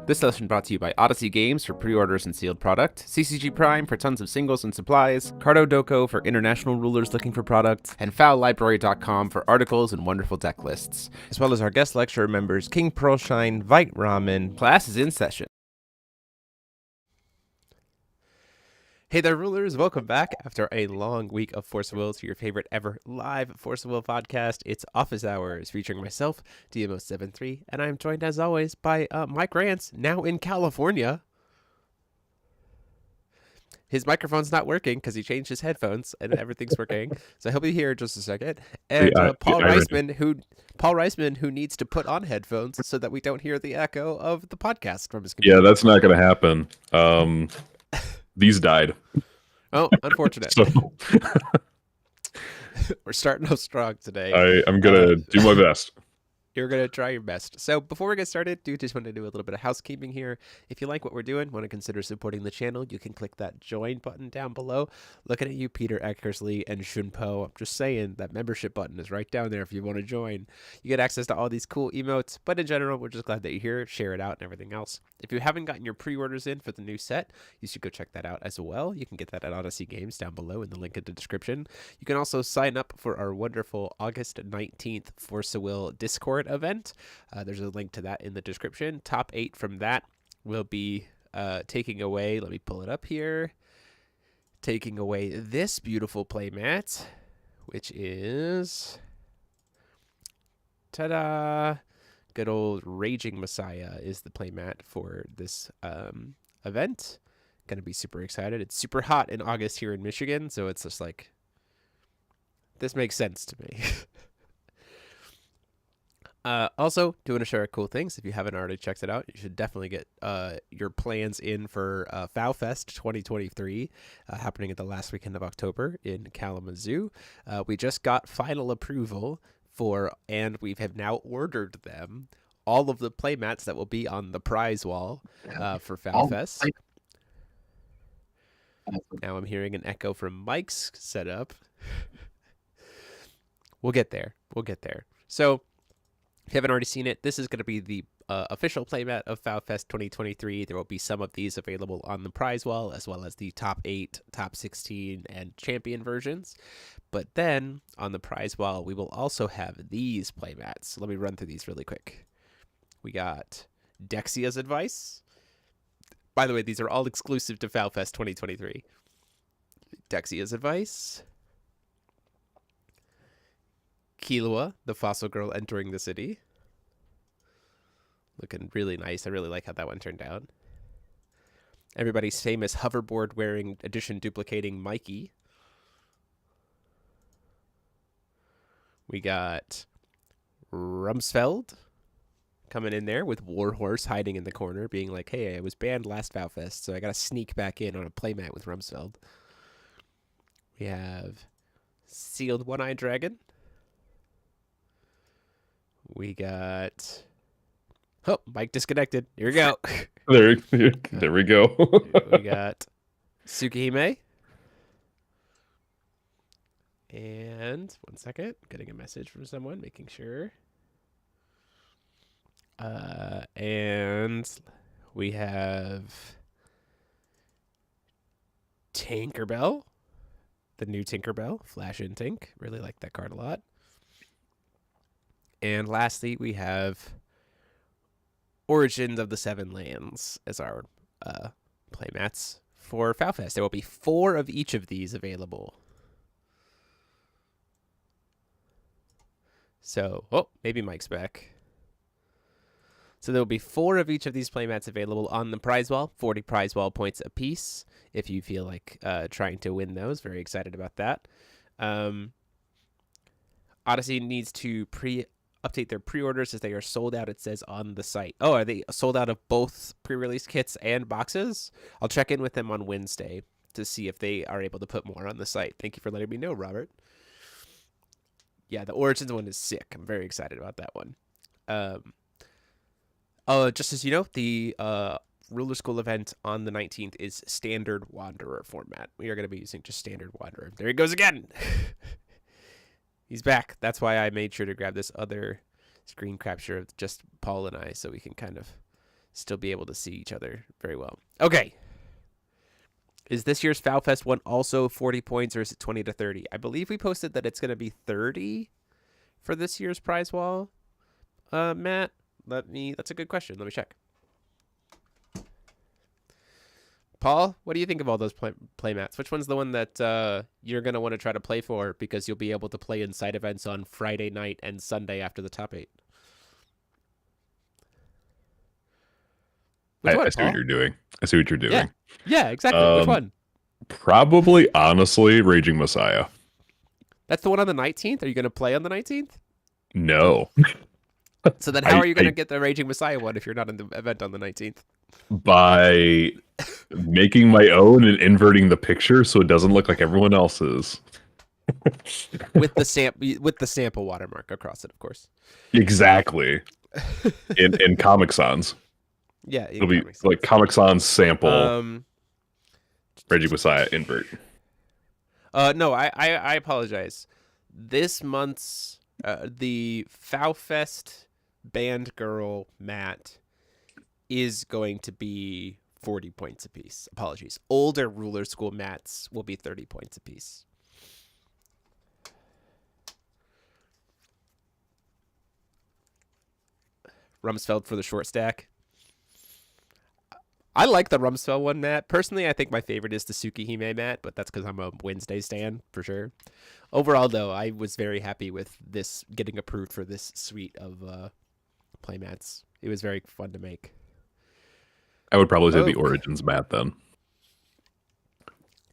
This session brought to you by Odyssey Games for pre-orders and sealed product, CCG Prime for tons of singles and supplies, Cardo Doko for international rulers looking for products, and fowlibrary.com for articles and wonderful deck lists, as well as our guest lecturer members King Pearlshine, Vite Ramen. Class is in session. Hey there, rulers. Welcome back after a long week of Force of Will to your favorite ever live Force of Will podcast. It's Office Hours featuring myself, DMO73, and I'm joined as always by Mike Rance, now in California. His microphone's not working because he changed his headphones and everything's working. So he'll be here in just a second. And Paul Reisman, who needs to put on headphones so that we don't hear the echo of the podcast from his computer. Yeah, that's not going to happen. These died. Oh, unfortunate. So we're starting off strong today. I'm going to do my best. You're going to try your best. So before we get started, just want to do a little bit of housekeeping here. If you like what we're doing, want to consider supporting the channel, you can click that join button down below. Looking at you, Peter Eckersley and Shunpo. I'm just saying that membership button is right down there if you want to join. You get access to all these cool emotes, but in general, we're just glad that you're here. Share it out and everything else. If you haven't gotten your pre-orders in for the new set, you should go check that out as well. You can get that at Odyssey Games down below in the link in the description. You can also sign up for our wonderful August 19th Force of Will Discord event. There's a link to that in the description. Top 8 from that will be taking away, let me pull it up here, taking away this beautiful playmat, which is, ta-da, good old Raging Messiah is the playmat for this event. Gonna be super excited. It's super hot in August here in Michigan, so it's just like, this makes sense to me. Also, doing a share of cool things. If you haven't already checked it out, you should definitely get your plans in for FowFest 2023, happening at the last weekend of October in Kalamazoo. We just got final approval for, and we have now ordered them, all of the playmats that will be on the prize wall for FowFest. Now I'm hearing an echo from Mike's setup. We'll get there. So, if you haven't already seen it, this is going to be the official playmat of FowFest 2023. There will be some of these available on the prize wall, as well as the top 8, top 16, and champion versions. But then, on the prize wall, we will also have these playmats. Let me run through these really quick. We got Dexia's Advice. By the way, these are all exclusive to FowFest 2023. Dexia's Advice. Killua, the fossil girl entering the city. Looking really nice. I really like how that one turned out. Everybody's famous hoverboard wearing edition duplicating Mikey. We got Rumsfeld coming in there with Warhorse hiding in the corner, being like, hey, I was banned last FowFest, so I got to sneak back in on a playmat with Rumsfeld. We have Sealed One-Eyed Dragon. We got... Oh, Mike disconnected. Here we go. There we go. We got Tsukihime. And, one second, getting a message from someone, making sure. And we have Tinkerbell. The new Tinkerbell, Flash and Tink. Really like that card a lot. And lastly, we have Origins of the Seven Lands as our playmats for FowFest. There will be 4 of each of these available. So, oh, maybe Mike's back. So there will be 4 of each of these playmats available on the prize wall, 40 prize wall points apiece, if you feel like trying to win those. Very excited about that. Odyssey needs to update their pre-orders as they are sold out, it says on the site. Oh, are they sold out of both pre-release kits and boxes? I'll check in with them on Wednesday to see if they are able to put more on the site. Thank you for letting me know, Robert. Yeah, the Origins one is sick. I'm very excited about that one. Just as you know, the Ruler School event on the 19th is Standard Wanderer format. We are going to be using just Standard Wanderer. There he goes again. He's back. That's why I made sure to grab this other screen capture of just Paul and I so we can kind of still be able to see each other very well. Okay. Is this year's Foul Fest one also 40 points or is it 20 to 30? I believe we posted that it's going to be 30 for this year's prize wall. Matt, that's a good question. Let me check. Paul, what do you think of all those play mats? Which one's the one that you're going to want to try to play for because you'll be able to play in side events on Friday night and Sunday after the top 8? Which one, I see Paul? what you're doing. I see what you're doing. Yeah, exactly. Which one? Probably, honestly, Raging Messiah. That's the one on the 19th? Are you going to play on the 19th? No. So then how are you going to get the Raging Messiah one if you're not in the event on the 19th? By making my own and inverting the picture so it doesn't look like everyone else's. with the sample watermark across it, of course. Exactly. in Comic Sans. Yeah, it'll be like Comic Sans sample. Raging Messiah invert. No, I apologize. This month's the Fowfest Band Girl mat is going to be 40 points apiece. Apologies. Older Ruler School mats will be 30 points apiece. Rumsfeld for the short stack. I like the Rumsfeld one, Matt. Personally, I think my favorite is the Tsukihime mat, but that's because I'm a Wednesday stan, for sure. Overall, though, I was very happy with this getting approved for this suite of playmats. It was very fun to make. I would probably say the Origins mat, then.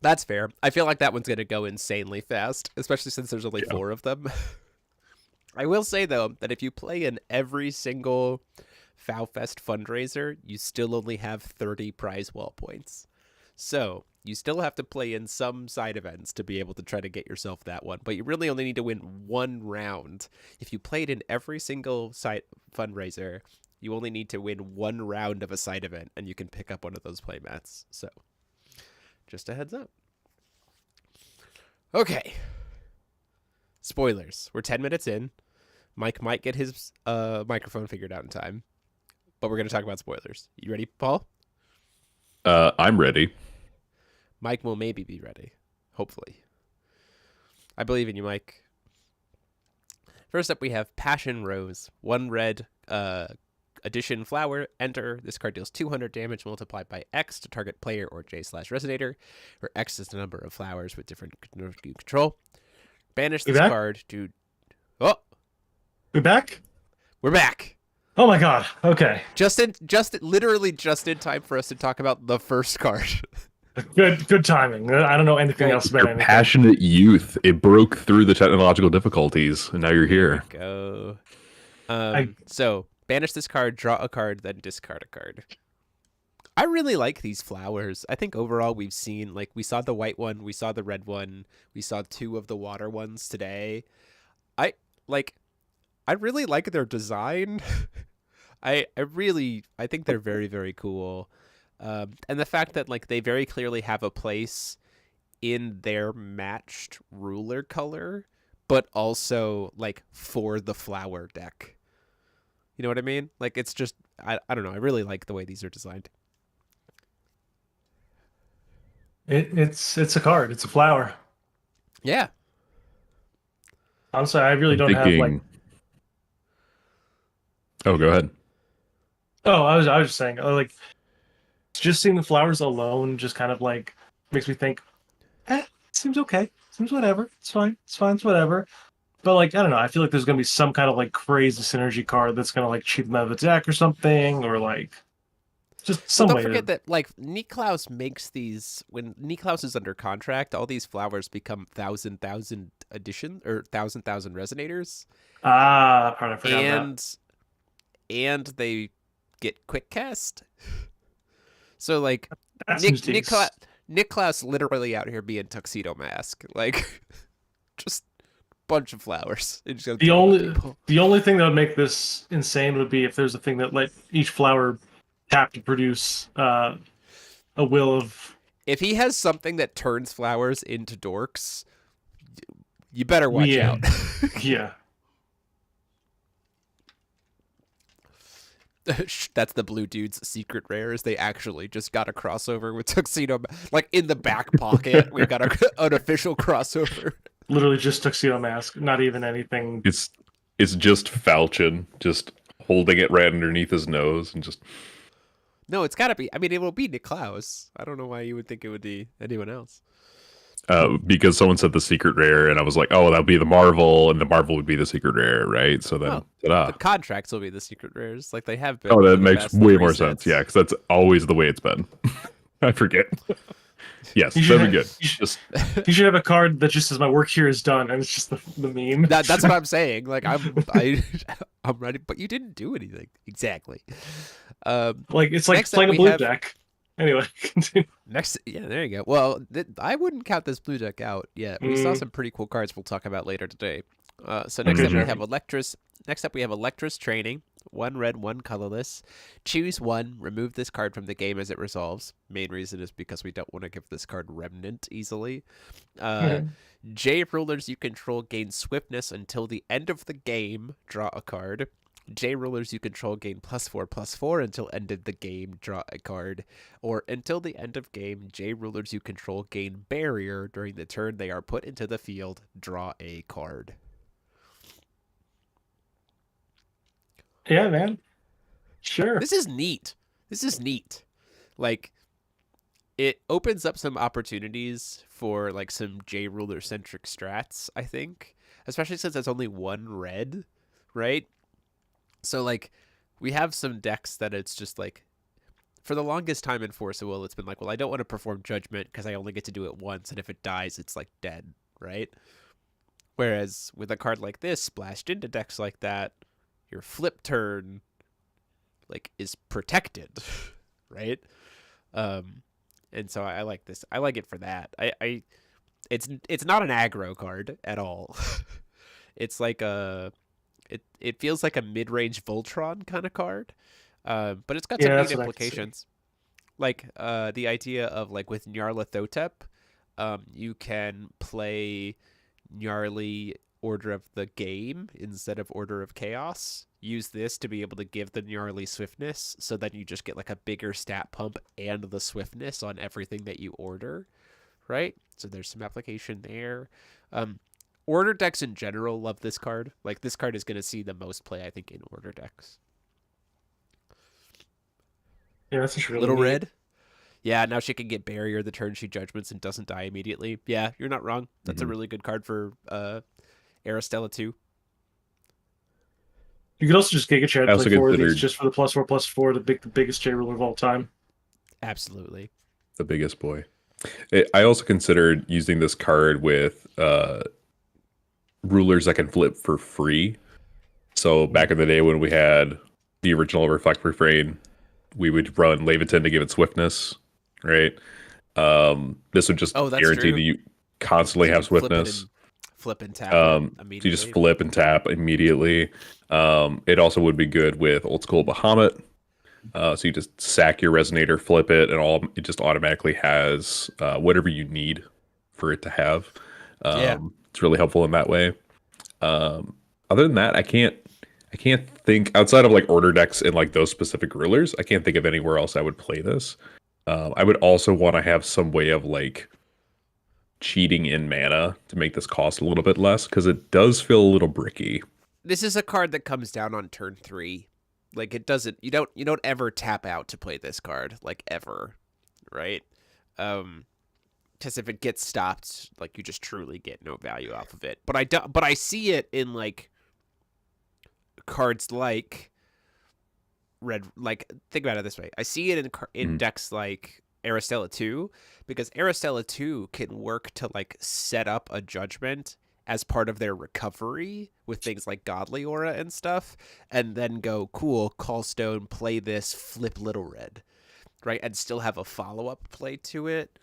That's fair. I feel like that one's going to go insanely fast, especially since there's only 4 of them. I will say, though, that if you play in every single Fowfest fundraiser, you still only have 30 prize wall points. So you still have to play in some side events to be able to try to get yourself that one, but you really only need to win 1 round. If you played in every single side fundraiser, you only need to win 1 round of a side event, and you can pick up one of those playmats. So just a heads up. Okay. Spoilers. We're 10 minutes in. Mike might get his microphone figured out in time, but we're going to talk about spoilers. You ready, Paul? I'm ready. Mike will maybe be ready. Hopefully. I believe in you, Mike. First up, we have Passion Rose. 1 red addition flower. Enter. This card deals 200 damage multiplied by X to target player or J/Resonator, where X is the number of flowers with different you control. Banish this card to... Oh! We're back? We're back! Oh my god, okay. Literally just in time for us to talk about the first card. Good timing. I don't know anything else about Your passionate youth. It broke through the technological difficulties, and now you're here. Go. So, banish this card, draw a card, then discard a card. I really like these flowers. I think overall we've seen, like, we saw the white one, we saw the red one, we saw 2 of the water ones today. I really like their design. I think they're very, very cool. And the fact that, like, they very clearly have a place in their matched ruler color, but also, like, for the flower deck. You know what I mean? Like, it's just, I don't know. I really like the way these are designed. It's a card. It's a flower. Yeah. Honestly, I really don't have, like... Oh, go ahead. Oh, I was just saying, like, just seeing the flowers alone just kind of, like, makes me think, seems okay. Seems whatever. It's fine. It's whatever. But, like, I don't know. I feel like there's going to be some kind of, like, crazy synergy card that's going to, like, cheat them out of the deck or something, or, like, just some way. Don't forget that, like, Niklaus makes these, when Niklaus is under contract, all these flowers become 1,000 addition, or 1,000 resonators. I forgot that. And they get quick cast. So, like, Niklaus literally out here being Tuxedo Mask. Like, just bunch of flowers. The only thing that would make this insane would be if there's a thing that let each flower tap to produce a will of... If he has something that turns flowers into dorks, you better watch out. Yeah. That's the blue dude's secret rares. They actually just got a crossover with Tuxedo. Like in the back pocket, we got an official crossover. Literally just tuxedo mask, not even anything. It's just Falchion, just holding it right underneath his nose and just. No, it's gotta be. I mean, it will be Niklaus. I don't know why you would think it would be anyone else. Because someone said the secret rare, and I was like, "Oh, that would be the Marvel, and the Marvel would be the secret rare, right?" So then, The contracts will be the secret rares, like they have been. oh, for that the makes past way 3 more sets. sense. Yeah, because that's always the way it's been. I forget. Yes, You that'd should be have- good. you should- Just You should have a card that just says "My work here is done," and it's just the meme. That's what I'm saying. Like I'm ready, but you didn't do anything exactly. Like it's like Next up playing a we blue have- deck. Anyway, continue. Next, yeah, there you go. Well, I wouldn't count this blue deck out yet. We saw Mm. some pretty cool cards we'll talk about later today. So next Okay, up we Jeremy. have Electrus. Next up we have Electrus Training. 1 red, 1 colorless. Choose 1. Remove this card from the game as it resolves. Main reason is because we don't want to give this card Remnant easily. J rulers you control gain swiftness until the end of the game. Draw a card. J rulers you control gain +4/+4 until end of the game. Draw a card. Or until the end of game, J rulers you control gain barrier during the turn they are put into the field. Draw a card. Yeah, man. Sure. This is neat. Like, it opens up some opportunities for like some J ruler centric strats, I think. Especially since it's only 1 red, right? So like we have some decks that it's just like for the longest time in Force of Will, it's been like, well, I don't want to perform Judgment because I only get to do it once, and if it dies, it's like dead, right? Whereas with a card like this splashed into decks like that, your flip turn like is protected, right? And so I like this. I like it for that. It's not an aggro card at all. It's like it feels like a mid-range Voltron kind of card, but it's got some Yeah, neat that's what I can see. implications. Like the idea of like with Nyarlathotep, you can play Gnarly Order of the Game instead of Order of Chaos. Use this to be able to give the Gnarly swiftness, so then you just get like a bigger stat pump and the swiftness on everything that you order, right? So there's some application there. Order decks in general love this card. Like this card is going to see the most play, I think, in order decks. Yeah, that's just really Little neat. red. Yeah, now she can get barrier the turn she judgments and doesn't die immediately. Yeah, you're not wrong. That's a really good card for Aristella 2. You could also just Giga Chad I also play 4 of these considered- just for the +4/+4 to pick the biggest J ruler of all time. Absolutely. the biggest boy. I also considered using this card with rulers that can flip for free. So back in the day when we had the original Reflect Refrain, we would run Leviton to give it swiftness, right? This would just Oh, that's guarantee true. that you constantly have swiftness. Flip and tap So immediately. you just flip and tap immediately. It also would be good with Old School Bahamut. So you just sack your Resonator, flip it, and it just automatically has whatever you need for it to have. Yeah. It's really helpful in that way. Other than that, I can't think outside of like order decks and like those specific rulers. I can't think of anywhere else I would play this. I would also want to have some way of like cheating in mana to make this cost a little bit less because it does feel a little bricky. This is a card that comes down on turn 3. Like it doesn't. You don't ever tap out to play this card, like ever, right? Because if it gets stopped, like you just truly get no value off of it. But I see it in like cards like red. Like think about it this way: I see it in decks like Aristella 2, because Aristella 2 can work to like set up a judgment as part of their recovery with things like Godly Aura and stuff, and then go, cool, Call Stone, play this, flip Little Red, right? And still have a follow-up play to it,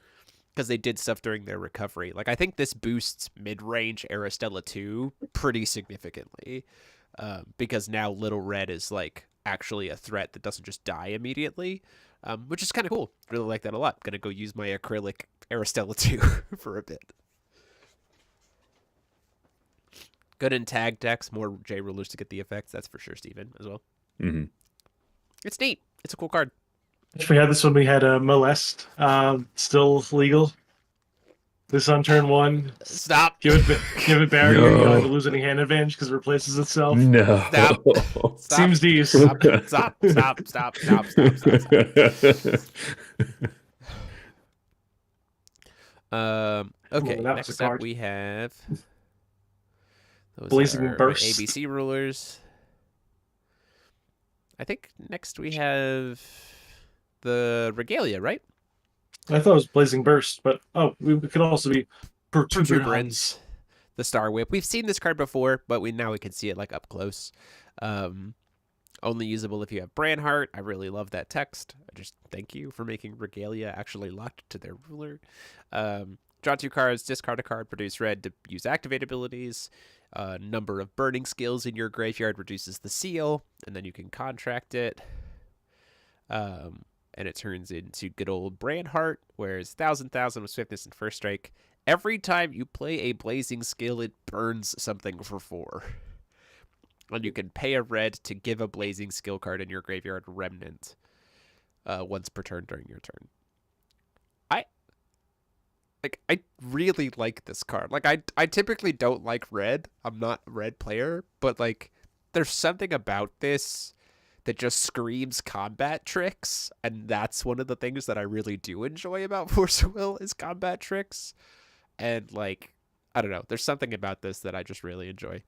because they did stuff during their recovery. Like, I think this boosts mid-range Aristella 2 pretty significantly, because now Little Red is, like, actually a threat that doesn't just die immediately, which is kind of cool. Really like that a lot. Gonna go use my acrylic Aristella 2 for a bit. Good in tag decks, more J rulers to get the effects. That's for sure, Steven, as well. Mm-hmm. It's neat. It's a cool card. If we had this when we had Molest, still legal. This on turn 1. Stop. Give it barrier. You don't have to No. lose any hand advantage because it replaces itself. No. Stop. Stop. Seems these. Stop. Stop. Stop. Stop. Stop. Stop. Stop. Okay. Ooh, that was Next a up, card. we have those Blazing are Burst. ABC rulers. I think next we have the Regalia, right? I thought it was Blazing Burst, but it could also be Protuberance. Protuberance, the Star Whip. We've seen this card before, but now we can see it like up close. Only usable if you have Branheart. I really love that text. I just thank you for making Regalia actually locked to their ruler. Draw 2 cards, discard a card, produce red to use activate abilities. Number of burning skills in your graveyard reduces the seal, and then you can contract it. And it turns into good old Branheart, whereas 1,000 with swiftness and first strike. Every time you play a blazing skill, it burns something for 4. And you can pay a red to give a blazing skill card in your graveyard remnant once per turn during your turn. I really like this card. Like I typically don't like red. I'm not a red player, but like there's something about this that just screams combat tricks, and that's one of the things that I really do enjoy about Force of Will is combat tricks. And like I don't know, there's something about this that I just really enjoy.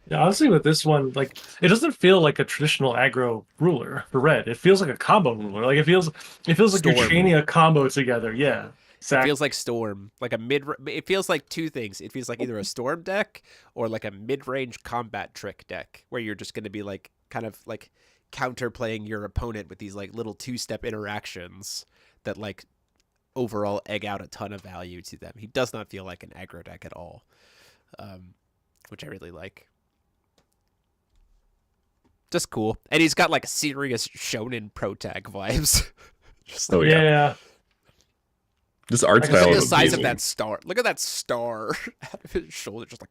Yeah, honestly, with this one, like it doesn't feel like a traditional aggro ruler for red. It feels like a combo ruler. Like it feels like you're Storm. chaining a combo together. Yeah, It exactly. feels like Storm, like a mid. It feels like 2 things. It feels like either a Storm deck or like a mid-range combat trick deck, where you're just going to be like kind of like counterplaying your opponent with these like little 2-step interactions that like overall egg out a ton of value to them. He does not feel like an aggro deck at all, which I really like. Just cool, and he's got like serious shonen pro tag vibes. Just Oh yeah. Yeah. This art I can look style at see the is size of amazing. that star. Look at that star out of his shoulder, just like.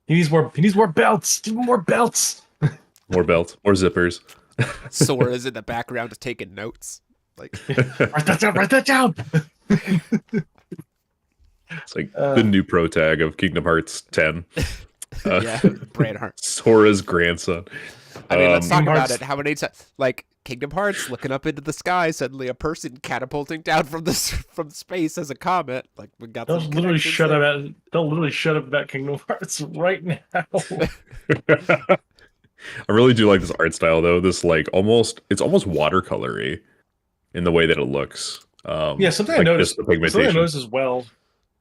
He needs more. He needs more belts. Give him more belts. More belt, more zippers. Sora's in the background taking notes. Like Write that down. Write that down. It's like the new pro tag of Kingdom Hearts 10. yeah, Branheart. Sora's grandson. I mean, let's talk Kingdom about Hearts. it. How many times, like Kingdom Hearts, looking up into the sky, suddenly a person catapulting down from space as a comet. Like we got. Don't some literally connections shut there. up. Don't literally shut up about Kingdom Hearts right now. I really do like this art style though. This like it's almost watercolory in the way that it looks. Yeah, something I like noticed. just the Something I pigmentation. noticed as well.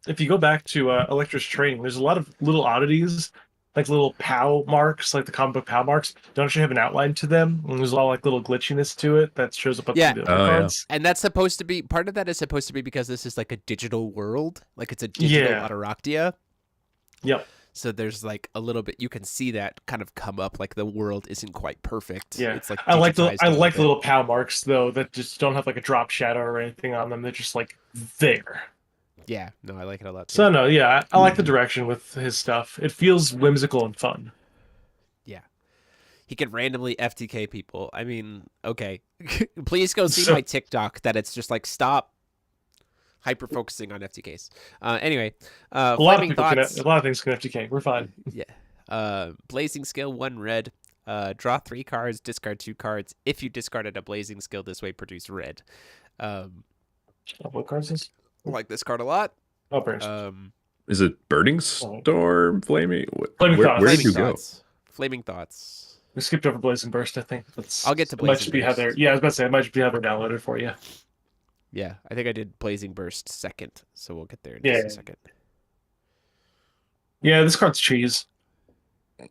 If you go back to Electra's training, there's a lot of little oddities, like little POW marks, like the comic book POW marks. Don't actually have an outline to them. And there's a lot of like little glitchiness to it that shows up on Yeah. the other Oh, yeah. cards. And that's supposed to be part of that is supposed to be because this is like a digital world, like it's a digital Yeah. Ataraktia. Yep. So there's like a little bit you can see that kind of come up, like the world isn't quite perfect. Yeah. It's like I like digitized the a little bit. little POW marks though that just don't have like a drop shadow or anything on them. They're just like there. Yeah, no, I like it a lot too. So no, yeah, I like the direction with his stuff. It feels whimsical and fun. Yeah. He can randomly FTK people. I mean, okay. Please go see So- my TikTok that it's just like stop hyper focusing on FTKs. Anyway, A lot of Flaming people Thoughts. a lot of things can FTK. We're fine. Yeah. Blazing Skill, 1 red. Draw 3 cards, discard 2 cards. If you discarded a Blazing Skill this way, produce red. Oh, what cards is? I like this card a lot. Oh, burst. Is it Burning Storm? Flaming? Flaming Where Thoughts. did Flaming you go? Thoughts. Flaming Thoughts. We skipped over Blazing Burst, I think. I'll get to It might Blazing just be how they're. Burst. Yeah, I was about to say it might just be how they're downloaded for you. Yeah, I think I did Blazing Burst second, so we'll get there in Yeah. just a second. Yeah, this card's cheese. Because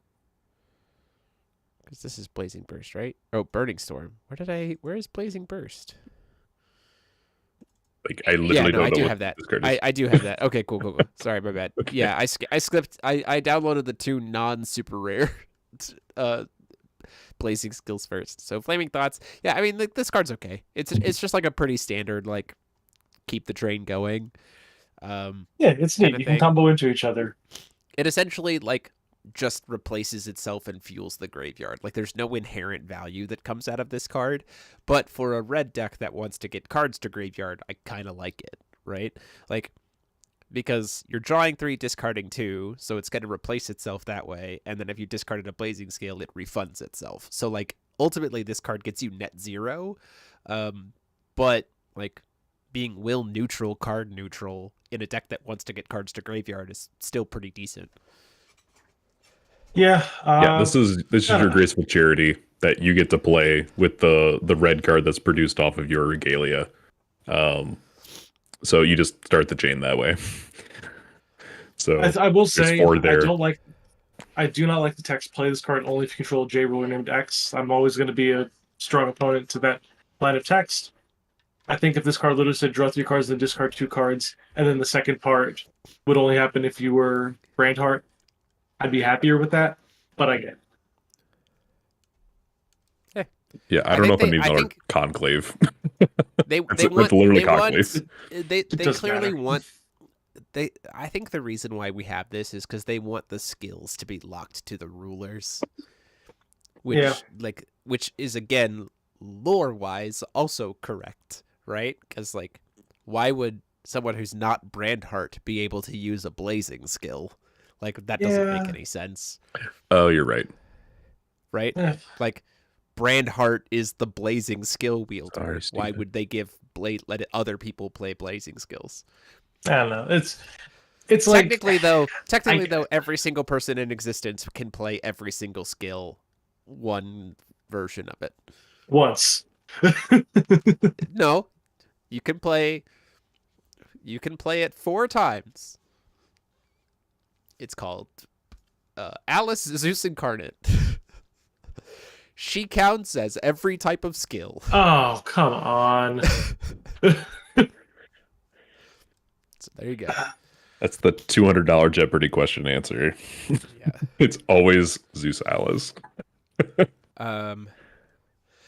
this is Blazing Burst, right? Oh, Burning Storm. Where is Blazing Burst? Like I literally Yeah, no, don't I know do what have that. this card is. I do have that. Okay, cool. Sorry, my bad. Yeah, I skipped. I downloaded the 2 non-super rare Blazing Skills first. So Flaming Thoughts. Yeah, I mean, like, this card's okay. It's just like a pretty standard, like, keep the train going. Yeah, it's neat. Kinda You can thing. combo into each other. It essentially, like, just replaces itself and fuels the graveyard. Like there's no inherent value that comes out of this card. But for a red deck that wants to get cards to graveyard, I kind of like it, right? Like because you're drawing 3, discarding 2, so it's going to replace itself that way. And then if you discarded a Blazing Scale, it refunds itself. So like ultimately this card gets you net 0. But like being will neutral, card neutral in a deck that wants to get cards to graveyard is still pretty decent. Yeah. Yeah, this is your know. graceful charity that you get to play with the red card that's produced off of your regalia. So you just start the chain that way. So I will say there. I do not like the text play this card only if you control a J ruler named X. I'm always going to be a strong opponent to that line of text. I think if this card literally said draw 3 cards and discard 2 cards, and then the second part would only happen if you were Brandheart, I'd be happier with that. But I get it. Yeah, I don't know if I need another conclave. They it's want literally they conclave. They clearly matter. want I think the reason why we have this is because they want the skills to be locked to the rulers, which is again lore wise also correct, right? Because like, why would someone who's not Brandheart be able to use a blazing skill? Like that doesn't make any sense. Oh, you're right. Right? Yeah. Like Brandheart is the blazing skill wielder. Sorry, why would they let other people play blazing skills? I don't know. It's technically though, every single person in existence can play every single skill, one version of it. Once. No, you can play it 4 times. It's called Alice Zeus Incarnate. She counts as every type of skill. Oh, come on. So there you go. That's the $200 Jeopardy question answer. Yeah. It's always Zeus Alice. And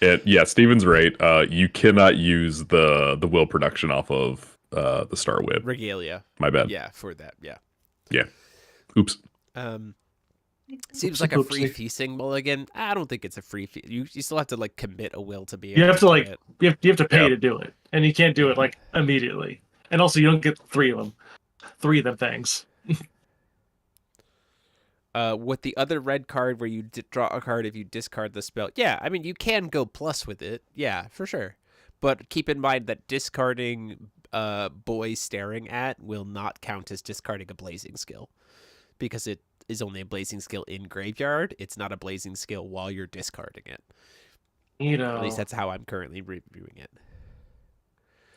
yeah, Steven's right. You cannot use the will production off of the Star Whip. Regalia. My bad. Yeah, for that. Yeah. Yeah. Oops. Seems like a free feasting mulligan. I don't think it's a free feast. You still have to like commit a will to be able you have to like it. you have to pay to do it, and you can't do it like immediately. And also, you don't get 3 of them. 3 of them things. With the other red card where you draw a card if you discard the spell. Yeah, I mean, you can go plus with it. Yeah, for sure. But keep in mind that discarding boy staring at will not count as discarding a blazing skill. Because it is only a blazing skill in graveyard. It's not a blazing skill while you're discarding it. At least that's how I'm currently reviewing it.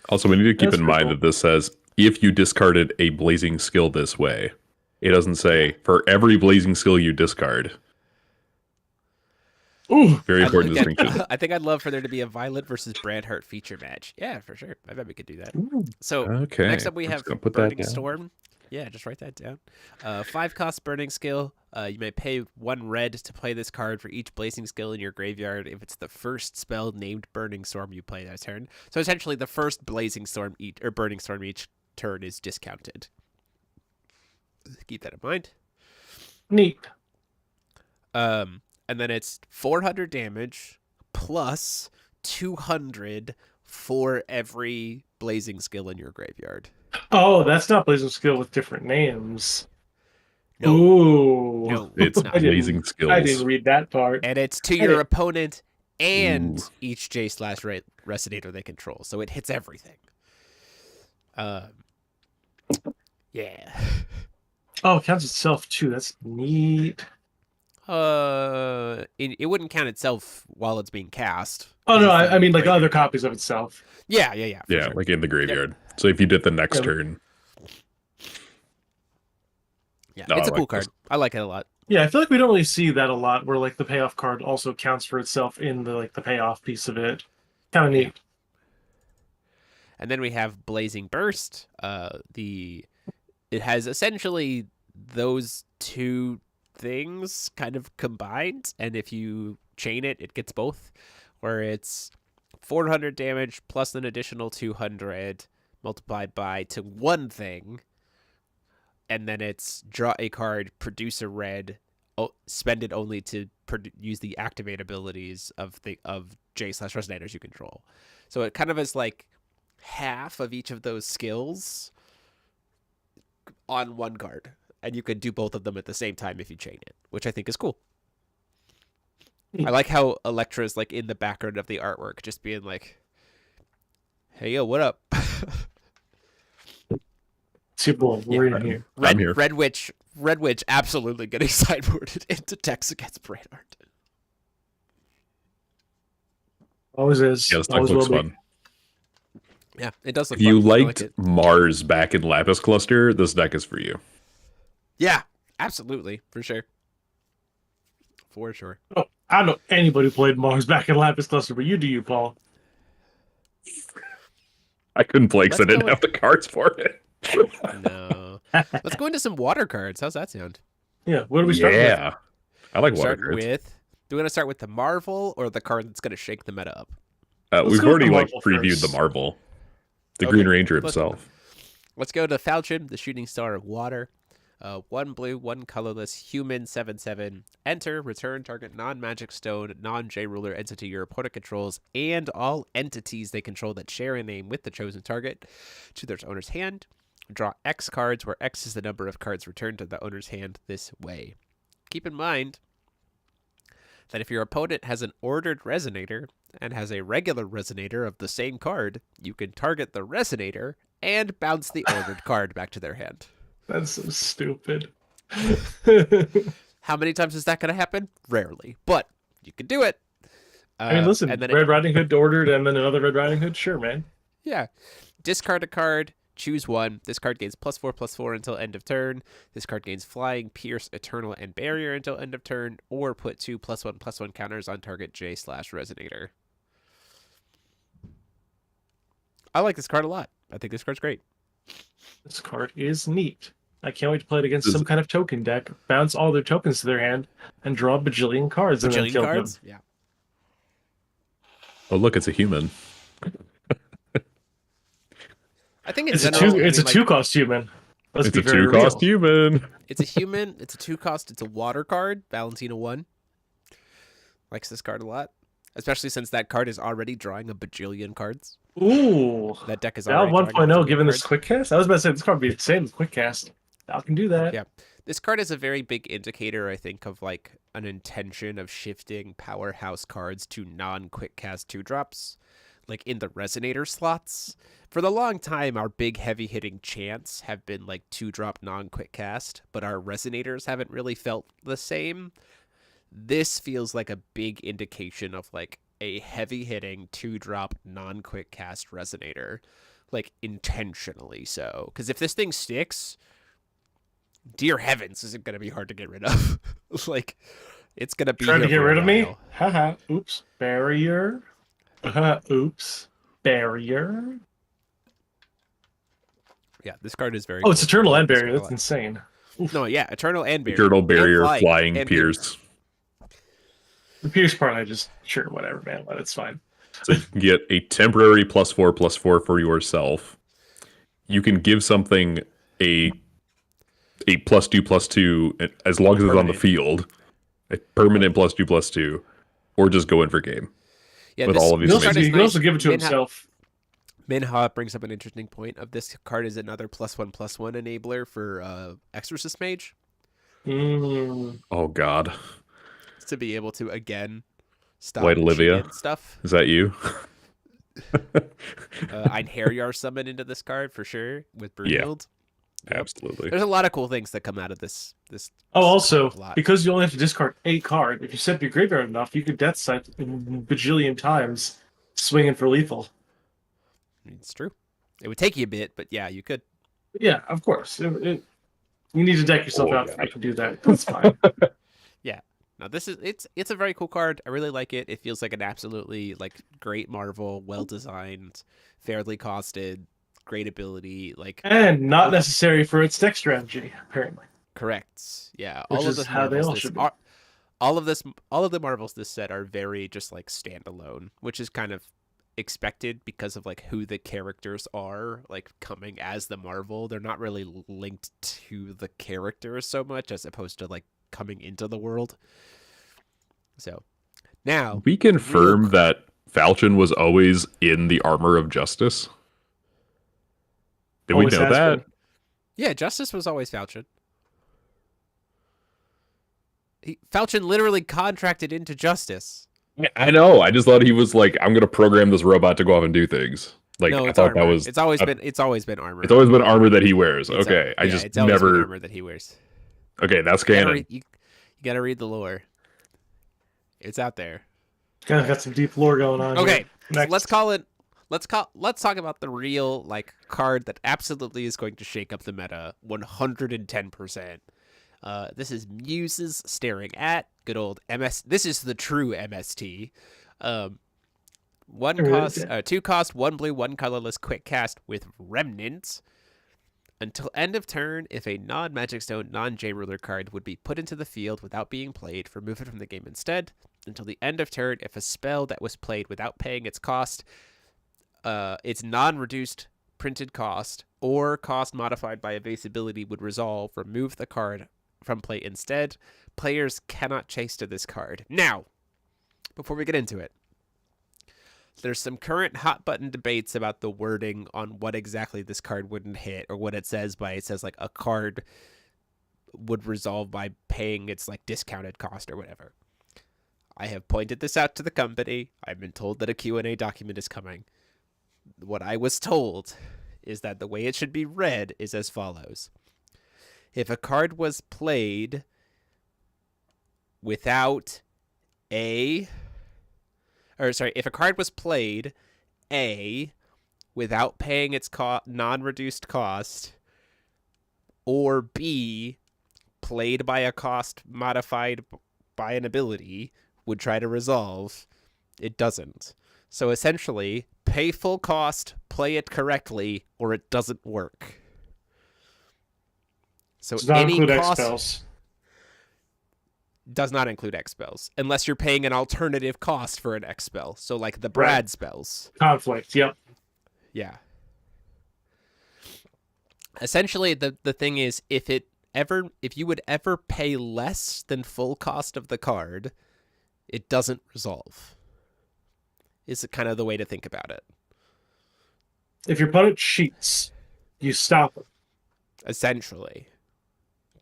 Also, we need to keep in mind that this says if you discarded a blazing skill this way. It doesn't say for every blazing skill you discard. Ooh, very important distinction. I think I'd love for there to be a Violet versus Brandheart feature match. Yeah, for sure. I bet we could do that. So next up we have Burning Storm. Yeah, just write that down. 5-cost Burning Skill. You may pay 1 red to play this card for each blazing skill in your graveyard if it's the first spell named Burning Storm you play that turn. So essentially the first blazing storm or Burning Storm each turn is discounted. Keep that in mind. Neat. And then it's 400 damage plus 200 for every blazing skill in your graveyard. Oh, that's not blazing skill with different names. No. Ooh. No, it's not blazing skills. I didn't read that part. And it's to your opponent and each J/Resonator they control. So it hits everything. Yeah. Oh, it counts itself too. That's neat. It wouldn't count itself while it's being cast. Oh no, I mean like other copies of itself. Yeah. Yeah, sure. like in the graveyard. Yep. So if you did the next turn. Yeah, it's a cool card. I like it a lot. Yeah, I feel like we don't really see that a lot, where like the payoff card also counts for itself in the the payoff piece of it. Kind of neat. Yeah. And then we have Blazing Burst. It has essentially those 2 things kind of combined, and if you chain it, it gets both, where it's 400 damage plus an additional 200 multiplied by to 1 thing, and then it's draw a card, produce a red, spend it only to use the activate abilities of J/Resonators you control. So it kind of is like half of each of those skills on one card, and you can do both of them at the same time if you chain it, which I think is cool. I like how Electra's like in the background of the artwork, just being like, "Hey, yo, what up?" Super, we're in here. I'm here. Red Witch absolutely getting sideboarded into decks against Brainard. Always is. Yeah, this deck Always looks will be. fun. Yeah, it does look If you fun. I liked like it. Mars back in Lapis Cluster, this deck is for you. Yeah, absolutely, for sure. For sure. Oh, I don't know anybody who played Mars back in Lapis Cluster, but you do, you, Paul. I couldn't play because I Let's didn't go have the cards for it. No. Let's go into some water cards. How's that sound? Yeah, what do we start with? Yeah, I like water Starting cards. with, do we want to start with the Marvel or the card that's going to shake the meta up? Let's We've go with already the like Marvel previewed first. the Marvel, the Okay, Green Ranger let's- himself. Let's go to Falchion, the shooting star of water. 1 blue, 1 colorless, human, 7/7. Enter, return target non-magic stone, non-J ruler entity your opponent controls, and all entities they control that share a name with the chosen target to their owner's hand. Draw X cards, where X is the number of cards returned to the owner's hand this way. Keep in mind that if your opponent has an ordered resonator and has a regular resonator of the same card, you can target the resonator and bounce the ordered card back to their hand. That's so stupid. How many times is that going to happen? Rarely, but you can do it. I mean, listen, and then Red Riding Hood ordered and then another Red Riding Hood? Sure, man. yeah. Discard a card, choose one. This card gains +4/+4 until end of turn. This card gains Flying, Pierce, Eternal, and Barrier until end of turn, or put 2 +1/+1 counters on target J/Resonator. I like this card a lot. I think this card's great. This card is neat. I can't wait to play it against some kind of token deck, bounce all their tokens to their hand, and draw a bajillion cards and then Bajillion kill cards? them. Yeah. Oh, look, it's a human. I think in It's general, a like, two-cost human. Let's It's be a very two-cost real. human. it's a human, it's a 2-cost, it's a water card, Valentina 1. Likes this card a lot. Especially since that card is already drawing a bajillion cards. Ooh. That deck is Val already drawing a 1.0 bajillion given this cards. quick cast? I was about to say this card would be the same as quick cast. Val can do that. Yeah. This card is a very big indicator, I think, of like an intention of shifting powerhouse cards to non-quick cast 2-drops, like in the resonator slots. For the long time, our big heavy hitting chants have been like 2-drop non-quick cast, but our resonators haven't really felt the same. This feels like a big indication of like a heavy hitting 2-drop non-quick cast resonator, like intentionally so. Because if this thing sticks, dear heavens, is it going to be hard to get rid of? Like, it's going to be Trying to here get for a rid of me? while. Haha. Oops. Barrier. Oops. Barrier. Yeah, this card is very Oh, it's cool. Eternal I and like this Barrier. card a That's lot. insane. No, yeah, Eternal and Barrier. Eternal And Barrier, Flying, and Pierce. The Pierce part, I just, sure, whatever, man. It's fine. So you can get a temporary +4/+4 for yourself. You can give something a +2/+2 as long as it's on the field. A permanent +2/+2, or just go in for game. Yeah, with this, all of these this You card also, is you can also nice. give it to Minha- himself. Minha brings up an interesting point of this card is another +1/+1 enabler for Exorcist Mage Oh God, to be able to again stop White Olivia. cheated stuff. is that you? Einherjar summon into this card for sure with Brunhild. Yep. Absolutely. There's a lot of cool things that come out of this. Oh, also, card a lot. because you only have to discard a card, if you set up your graveyard enough, you could death sight bajillion times, swinging for lethal. It's true. It would take you a bit, but yeah, you could. Yeah, of course. You need to deck yourself Oh, out God. before you can do that. That's fine. Now this is it's a very cool card. I really like it. It feels like an absolutely like great Marvel, well designed, fairly costed, great ability. Like And not necessary for its deck strategy, apparently. correct. Yeah, Which all of is this how they Marvels all this should be. are, all of the Marvels this set are very just like standalone, which is kind of expected because of like who the characters are, like coming as the Marvel. They're not really linked to the characters so much as opposed to like coming into the world. So now We confirm that Falchion was always in the armor of justice. Did we Always know has that? been. Yeah, Justice was always Falchion. Falchion literally contracted into Justice. I know. I just thought he was like, I'm gonna program this robot to go off and do things. Like No, I it's thought armor. that was. It's always been armor. It's always been armor that he wears. It's Okay, I yeah, just it's always been never. armor that he wears. Okay, that's You gotta, canon. read, you gotta read the lore. It's out there. Got some deep lore going on. Okay, Here. so Next. let's talk about the real like card that absolutely is going to shake up the meta 110%. This is Muses Staring At, good old MS. This is the true MST. Two cost, 1 blue, 1 colorless, quick cast with Remnant. Until end of turn, if a non-Magic Stone, non-J-Ruler card would be put into the field without being played, remove it from the game instead. Until the end of turn, if a spell that was played without paying its cost, its non-reduced printed cost, or cost modified by evasibility would resolve, remove the card from play instead. Players cannot chase to this card. Now, before we get into it, there's some current hot button debates about the wording on what exactly this card wouldn't hit, or what it says like a card would resolve by paying its like discounted cost or whatever. I have pointed this out to the company. I've been told that a Q&A document is coming. What I was told is that the way it should be read is as follows. If a card was played without if a card was played without paying its non-reduced cost, or B, played by a cost modified by an ability, would try to resolve, it doesn't. So essentially, pay full cost, play it correctly, or it doesn't work. So Does not any include X cost spells. does not include X spells, unless you're paying an alternative cost for an X spell. So like the Brad spells. Conflict. Yep. Yeah. Essentially, the thing is, if you would ever pay less than full cost of the card, it doesn't resolve. Is kind of the way to think about it. If your opponent cheats, you stop it. Essentially.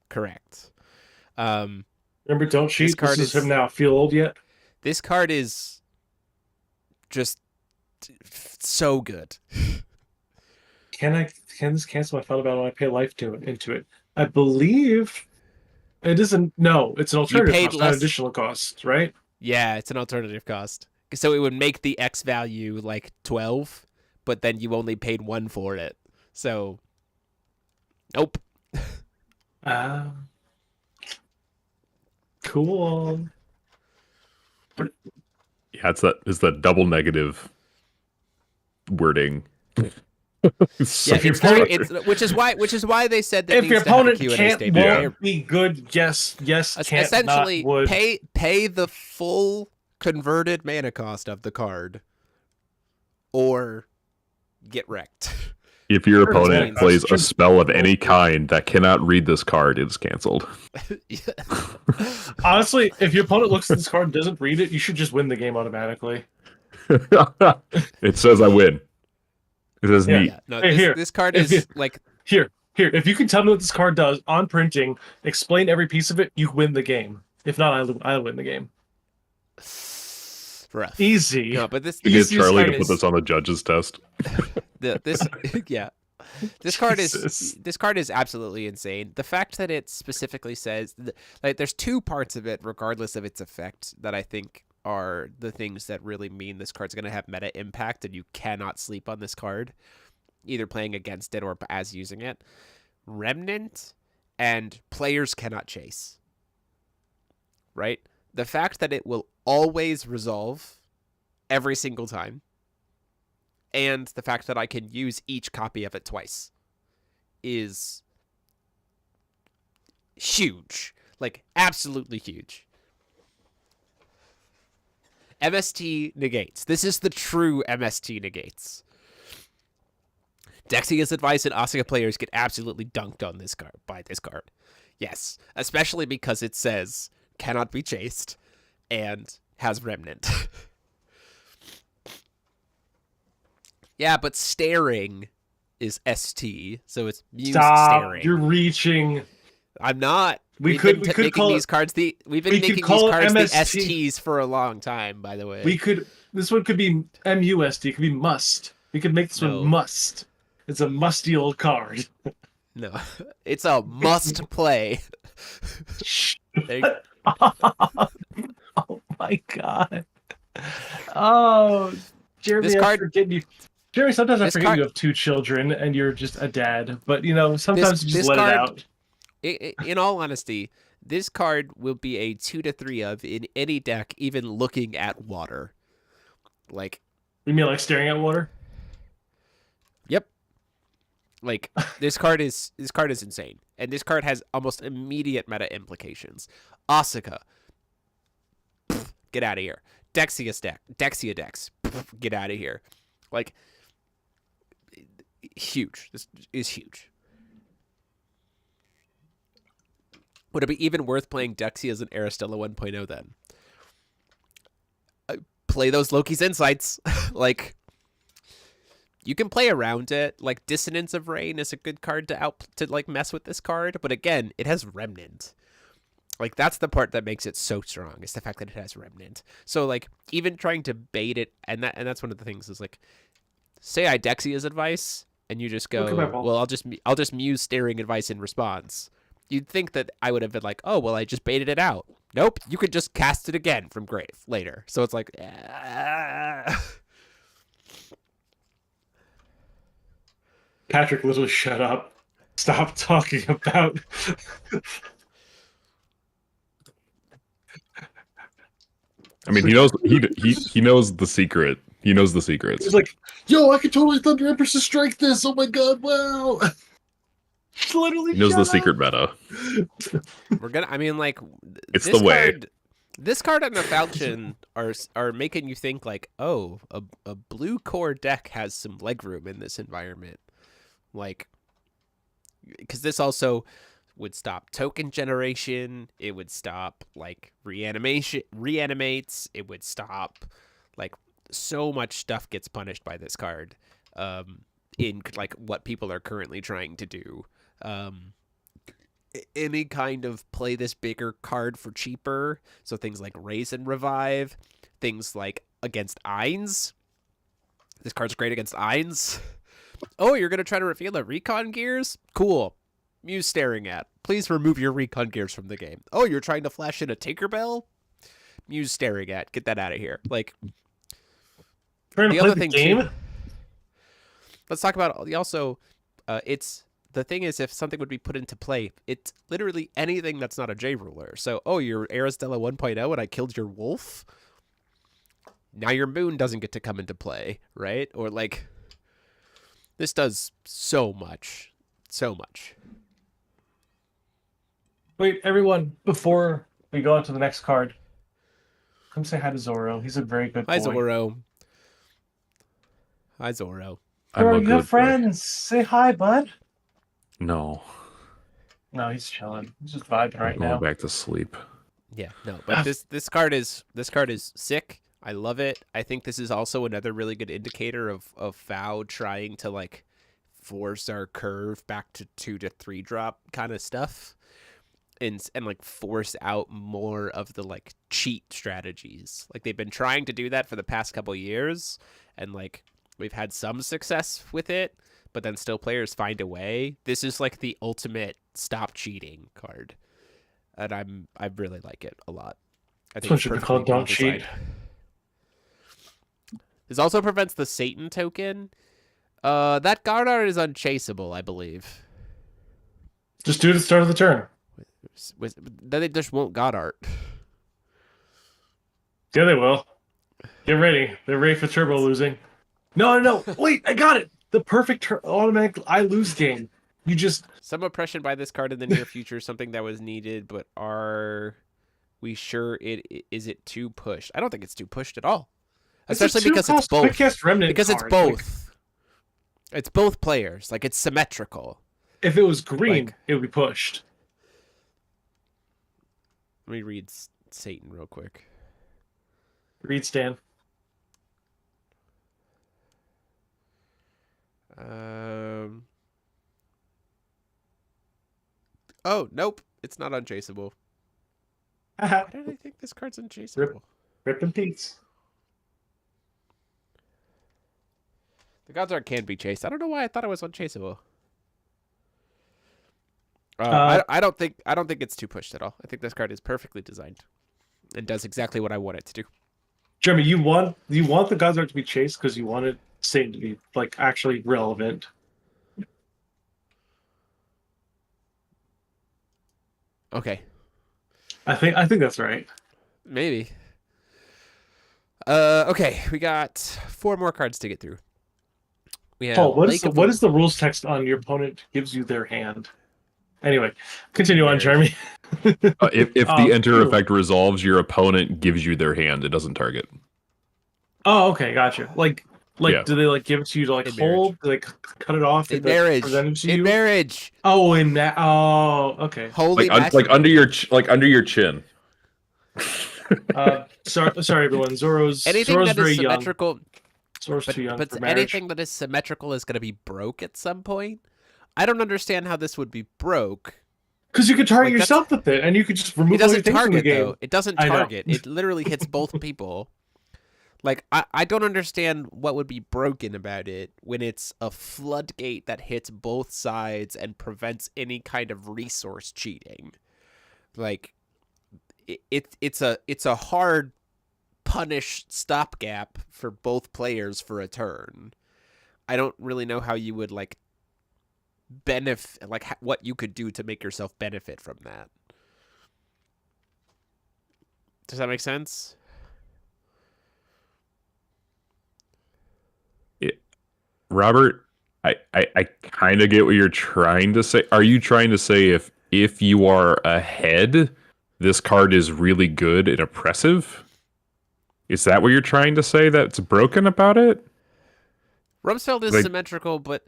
Correct. Remember, don't cheat. card This is is- him now. Feel old yet? This card is just so good. Can this cancel my thought about when I pay life into it? I believe it isn't. No, it's an alternative paid cost, not less- an additional cost, right? Yeah, it's an alternative cost. So it would make the X value like 12, but then you only paid 1 for it. So, nope. Cool. Yeah, it's the double negative wording. So Yeah, it's hard. which is why they said that If needs your to have a opponent Q&A can't, statement. won't Yeah. be good. Yes, can't, Essentially, not, would. pay the full converted mana cost of the card, or get wrecked. If your Sure, opponent it's plays true. a spell of any kind that cannot read this card, it is canceled. Honestly, if your opponent looks at this card and doesn't read it, you should just win the game automatically. It says I win. It says Yeah. neat. Yeah, no, Here, this card if is you- like Here, if you can tell me what this card does on printing, explain every piece of it, you win the game. If not, I win the game. rough. Easy. No, but this We get Easiest Charlie to card put is- this on the judge's test. this yeah. This card Jesus. is absolutely insane. The fact that it specifically says like there's 2 parts of it regardless of its effect that I think are the things that really mean this card's going to have meta impact and you cannot sleep on this card, either playing against it or as using it. Remnant and players cannot chase. Right? The fact that it will always resolve every single time, and the fact that I can use each copy of it twice is huge. Like, absolutely huge. MST negates. This is the true MST negates. Dexia's advice and Asuka players get absolutely dunked on this card by this card. Yes, especially because it says cannot be chased and has remnant. Yeah, but staring is ST, so it's Muse Stop! staring. You're reaching. I'm not. We We've could been call making it. these cards the we've been we could making these call it cards the MST. STs for a long time, by the way. We could. This one could be MUSD. It could be must. We could make this No. one must. It's a musty old card. No, it's a must play. Oh my god. Oh, Jeremy, This card- I forget you. Jeremy, sometimes I this forget card- you have 2 children and you're just a dad. But you know, sometimes you just this let card- it out. In all honesty, this card will be a 2 to 3 of in any deck, even looking at water. Like, You mean like staring at water? yep. Like this card is insane, and this card has almost immediate meta implications. Asuka, get out of here. Dexia Dex, get out of here. Like, huge. This is huge. Would it be even worth playing Dexia as an Aristella 1.0 then? Play those Loki's Insights. Like, you can play around it. Like, Dissonance of Rain is a good card to like mess with this card, but again, it has Remnant. Like, that's the part that makes it so strong, is the fact that it has Remnant. So like, even trying to bait it, and that's one of the things is like, say I Dexia's advice, and you just go, well, I'll just Muse staring advice in response. You'd think that I would have been like, oh, well, I just baited it out. Nope, you could just cast it again from grave later. So it's like, Patrick, literally shut up. Stop talking about. I mean, he knows the secret. He knows the secrets. He's like, yo, I could totally Thunder Empress strike this. Oh my god, wow. Literally, He knows the shut secret up. meta. we're gonna. I mean, like, It's this the way. This card and the Falchion are making you think like, oh, a blue core deck has some leg room in this environment, like, because this also would stop token generation. It would stop like reanimates. It would stop like so much stuff gets punished by this card. In like what people are currently trying to do. Any kind of play this bigger card for cheaper. So things like Raise and Revive, things like against Ainz. This card's great against Ainz. Oh, you're going to try to reveal the Recon Gears? Cool. Muse staring at. Please remove your Recon Gears from the game. Oh, you're trying to flash in a Tinkerbell? Muse staring at. Get that out of here. Like, Trying to the play other the thing game? too, let's talk about also, it's, the thing is, if something would be put into play, it's literally anything that's not a J ruler. So, oh, you're Aristella 1.0 and I killed your wolf? Now your moon doesn't get to come into play, right? Or like, this does so much. So much. Wait, everyone, before we go on to the next card, come say hi to Zoro. He's a very good boy. Hi, Zoro. Hi, Zoro. I'm Zoro, a you good have boy. friends. Say hi, bud. No, No, he's chilling. He's just vibing right I'm going now. back to sleep. Yeah, no, but this card is sick. I love it. I think this is also another really good indicator of Fow trying to like force our curve back to 2 to 3 drop kind of stuff, and like force out more of the like cheat strategies. Like they've been trying to do that for the past couple years, and like we've had some success with it, but then still players find a way. This is like the ultimate stop cheating card, and I really like it a lot. I This one it's should be perfectly called Don't well Cheat. designed. This also prevents the Satan token. That guard art is unchaseable, I believe. Just do it at the start of the turn. Then they just won't god art. Yeah, they will. Get ready. They're ready for turbo losing. No. Wait, I got it. The perfect automatic I lose game. You just Some oppression by this card in the near future, something that was needed, but are we sure is it too pushed? I don't think it's too pushed at all. Especially because it's both. Quick cast remnant Because it's card. both. It's both players. Like, it's symmetrical. If it was green, Like- it would be pushed. Let me read Satan real quick. Read Stan. Oh, nope. It's not unchaseable. Why did I think this card's unchaseable? Rip in peace. The Godsart can be chased. I don't know why I thought it was unchaseable. I don't think it's too pushed at all. I think this card is perfectly designed and does exactly what I want it to do. Jeremy, you want the Godsart to be chased because you want it Satan to be like actually relevant. Okay, I think that's right. maybe. Okay, we got 4 more cards to get through. We have Paul, what Lake is the rules text on your opponent gives you their hand? Anyway, continue on, Jeremy. If the enter effect resolves, your opponent gives you their hand. It doesn't target. Oh, okay, gotcha. Like, Yeah. do they like give it to you to like In hold? Do they cut it off? in marriage. Present it to In you? marriage. Oh, in that. Oh, okay. Holy Like under your chin. Sorry, everyone. Zoro's anything that very is symmetrical. young. Zoro's too young But for marriage. anything that is symmetrical is going to be broke at some point. I don't understand how this would be broke. Because you could target Like, yourself with it, and you could just remove It all your doesn't things from the target, game. though. It doesn't I know. target. It literally hits both people. Like, I don't understand what would be broken about it when it's a floodgate that hits both sides and prevents any kind of resource cheating. Like, it's a hard punish stopgap for both players for a turn. I don't really know how you would, like, benefit, like, what you could do to make yourself benefit from that. Does that make sense? Robert, I kind of get what you're trying to say. Are you trying to say if you are ahead, this card is really good and oppressive? Is that what you're trying to say that's broken about it? Rumsfeld is Like- symmetrical, but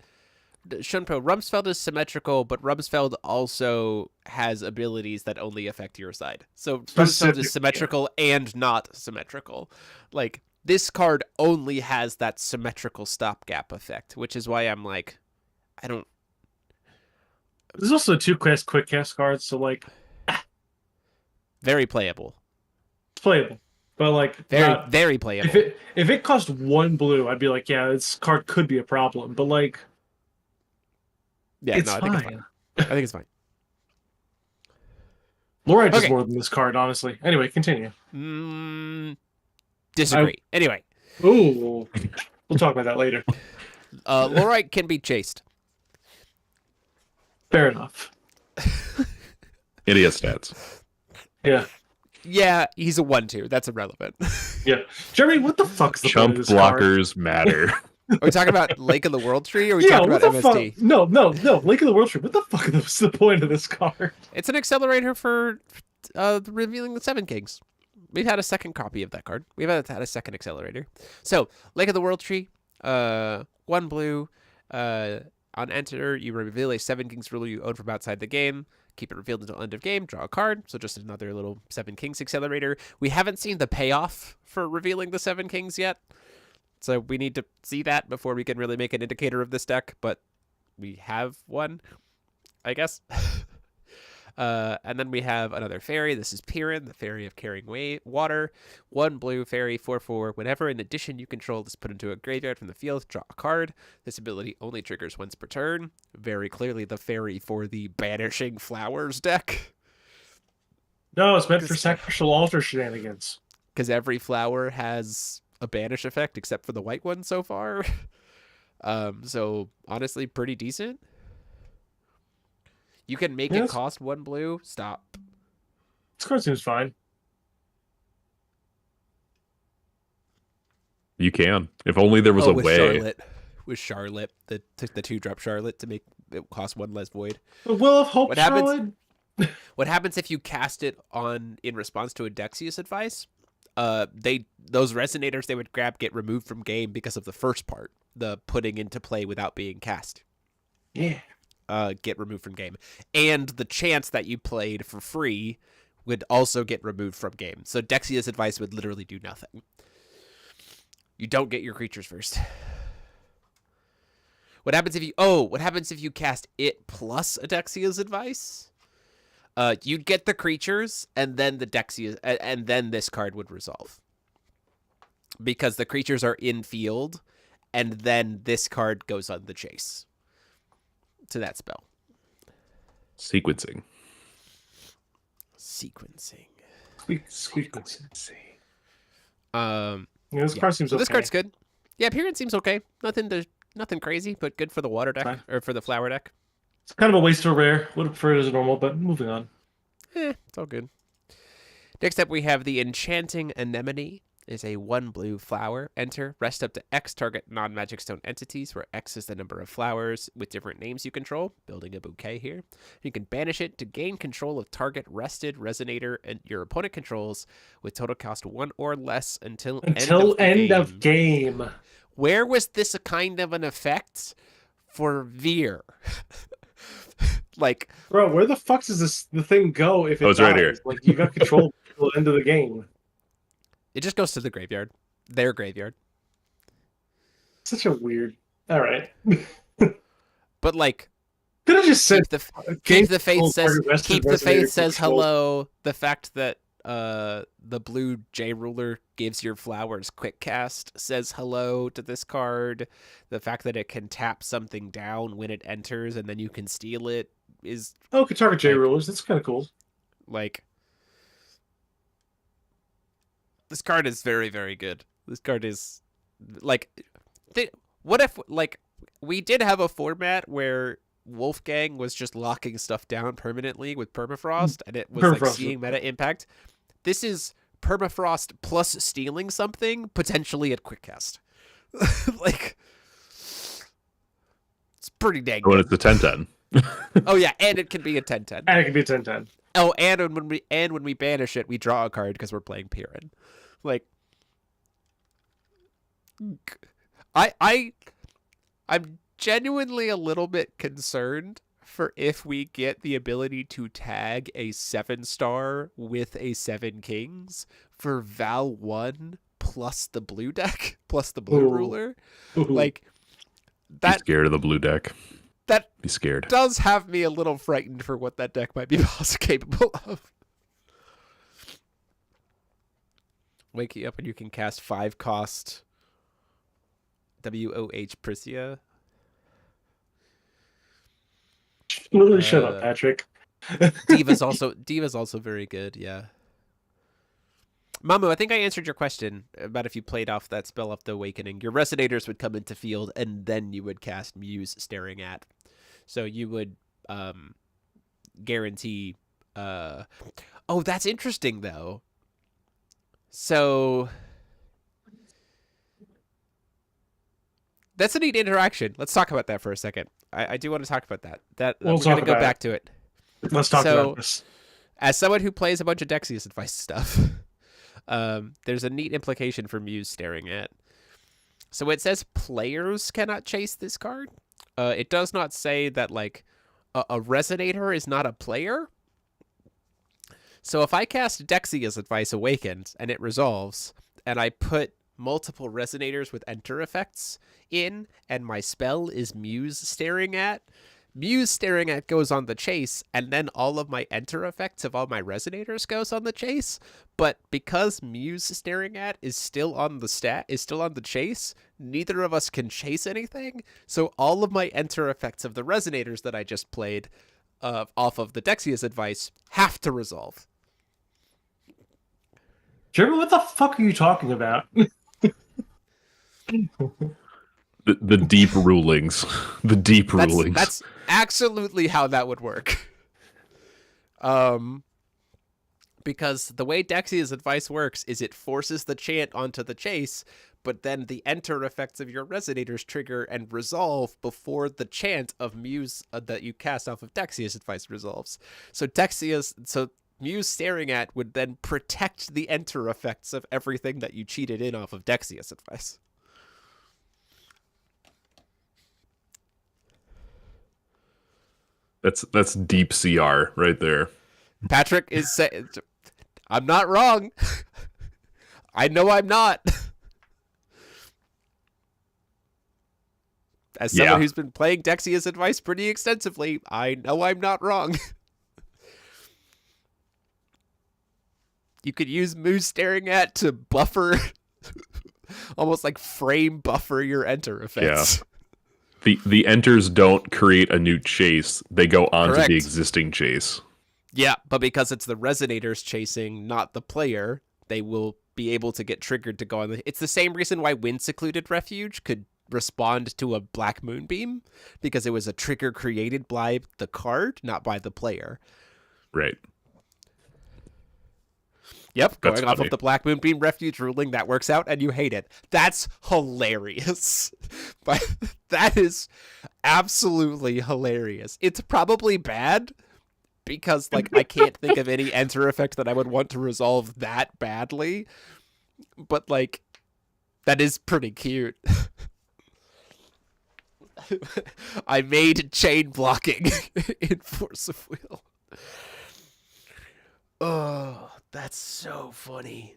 Shunpo, Rumsfeld is symmetrical, but Rumsfeld also has abilities that only affect your side. So Rumsfeld Specific, is symmetrical and not symmetrical. Like, this card only has that symmetrical stopgap effect, which is why I'm like, I don't. There's also 2 quick cast cards, so like Very playable. it's playable. But like Very playable. if it cost 1 blue, I'd be like, yeah, this card could be a problem. But like, Yeah, it's no, I think it's fine. fine. I think it's fine. Laura does Okay. more than this card, honestly. Anyway, continue. Disagree. Anyway, Ooh, we'll talk about that later. Lorite can be chased. Fair enough. Idiot stats. Yeah, Yeah, he's a 1/2. That's irrelevant. yeah. Jeremy, what the fuck's the point Chump of this card? blockers matter. Are we talking about Lake of the World Tree, or are we Yeah, talking what about the MST? fuck? No. Lake of the World Tree. What the fuck is the point of this card? It's an accelerator for revealing the Seven Kings. We've had a second copy of that card. We've had a second accelerator. So, Lake of the World Tree, 1 blue. On enter, you reveal a Seven Kings ruler you own from outside the game. Keep it revealed until end of game. Draw a card. So just another little Seven Kings accelerator. We haven't seen the payoff for revealing the Seven Kings yet. So we need to see that before we can really make an indicator of this deck. But we have one, I guess. And then we have another fairy. This is Piran, the fairy of carrying water. 1 blue fairy, 4/4. Whenever in addition you control is put into a graveyard from the field, draw a card. This ability only triggers once per turn. Very clearly the fairy for the Banishing Flowers deck. No, it's meant for sacrificial altar shenanigans. Because every flower has a banish effect except for the white one so far. So honestly, pretty decent. You can make it cost 1 blue. Stop. This card seems fine. You can. If only there was a with way. Charlotte. With Charlotte, the 2-drop Charlotte to make it cost 1 less void. The Will of Hope, What happens- Charlotte? What happens if you cast it in response to a Dexius advice? those resonators they would grab get removed from game because of the first part, the putting into play without being cast. Yeah. Get removed from game, and the chance that you played for free would also get removed from game. So Dexia's Advice would literally do nothing. You don't get your creatures first. What happens if you cast it plus a Dexia's Advice? You'd get the creatures, and then the Dexia, and then this card would resolve. Because the creatures are in field, and then this card goes on the chase to that spell. Sequencing. Sequencing. This card seems okay. This card's good. Yeah, appearance seems okay. Nothing crazy, but good for the water deck, or for the flower deck. It's kind of a waste of a rare. Would have preferred it as normal, but moving on. It's all good. Next up, we have the Enchanting Anemone. Is a 1 blue flower. Enter, rest up to X target non-magic stone entities, where X is the number of flowers with different names you control. Building a bouquet here. You can banish it to gain control of target rested resonator and your opponent controls with total cost 1 or less until end of game. Where was this a kind of an effect for Veer? Like, bro, where the fuck does the thing go if it dies? Right here. Like, you got control until the end of the game. It just goes to the graveyard. Their graveyard. Such a weird. All right. But like, could have just said keep the faith says hello. The fact that the blue J ruler gives your flowers quick cast says hello to this card. The fact that it can tap something down when it enters and then you can steal it is can target J rulers. That's kind of cool. Like, this card is very, very good. This card is like, what if like we did have a format where Wolfgang was just locking stuff down permanently with permafrost, and it was like seeing meta impact. This is permafrost plus stealing something potentially at quick cast. Like, it's pretty dang good. When it's the 10/10. Oh yeah, and it can be a 10/10. And it can be a 10/10. Oh, and when we banish it, we draw a card because we're playing Piran. Like, I'm genuinely a little bit concerned for if we get the ability to tag a 7-star with a 7 kings for Val 1 plus the blue deck plus the blue ruler. Like, that. Be scared of the blue deck. That be scared. Does have me a little frightened for what that deck might be capable of. Wake you up and you can cast 5-cost WOH Prisia. Literally, shut up, Patrick. Diva's also very good, yeah. Mamu, I think I answered your question about if you played off that spell off the Awakening. Your Resonators would come into field, and then you would cast Muse Staring At. So you would guarantee... Oh, that's interesting, though. So... That's a neat interaction. Let's talk about that for a second. I do want to talk about that. We're going to go back to it. Let's talk about this. As someone who plays a bunch of Dexia's Advice stuff, there's a neat implication for Muse Staring At. So it says players cannot chase this card. It does not say that, like, a Resonator is not a player. So if I cast Dexia's Advice Awakened and it resolves, and I put multiple Resonators with enter effects in, and my spell is Muse Staring At, Muse Staring At goes on the chase, and then all of my enter effects of all my Resonators goes on the chase. But because Muse Staring At is still on the chase, neither of us can chase anything. So all of my enter effects of the Resonators that I just played off of the Dexia's Advice have to resolve. Jeremy, what the fuck are you talking about? The deep rulings. The deep rulings. That's absolutely how that would work. Because the way Dexia's Advice works is it forces the chant onto the chase, but then the enter effects of your Resonators trigger and resolve before the chant of Muse that you cast off of Dexia's Advice resolves. So Muse Staring At would then protect the enter effects of everything that you cheated in off of Dexia's Advice. That's deep CR right there. Patrick is saying, I'm not wrong. I know I'm not. As someone who's been playing Dexia's Advice pretty extensively, I know I'm not wrong. You could use Muse Staring At to buffer, almost like frame buffer your enter effects. Yeah. The enters don't create a new chase. They go onto Correct. the existing chase. Yeah, but because it's the resonators chasing, not the player, they will be able to get triggered to go on the... It's the same reason why Wind Secluded Refuge could respond to a Black Moonbeam, because it was a trigger created by the card, not by the player. Right. Yep, That's going off funny. of the Black Moonbeam Refuge ruling, that works out, and you hate it. That's hilarious. But that is absolutely hilarious. It's probably bad, because like I can't think of any enter effect that I would want to resolve that badly. But like, that is pretty cute. I made chain blocking in Force of Will. Oh, that's so funny.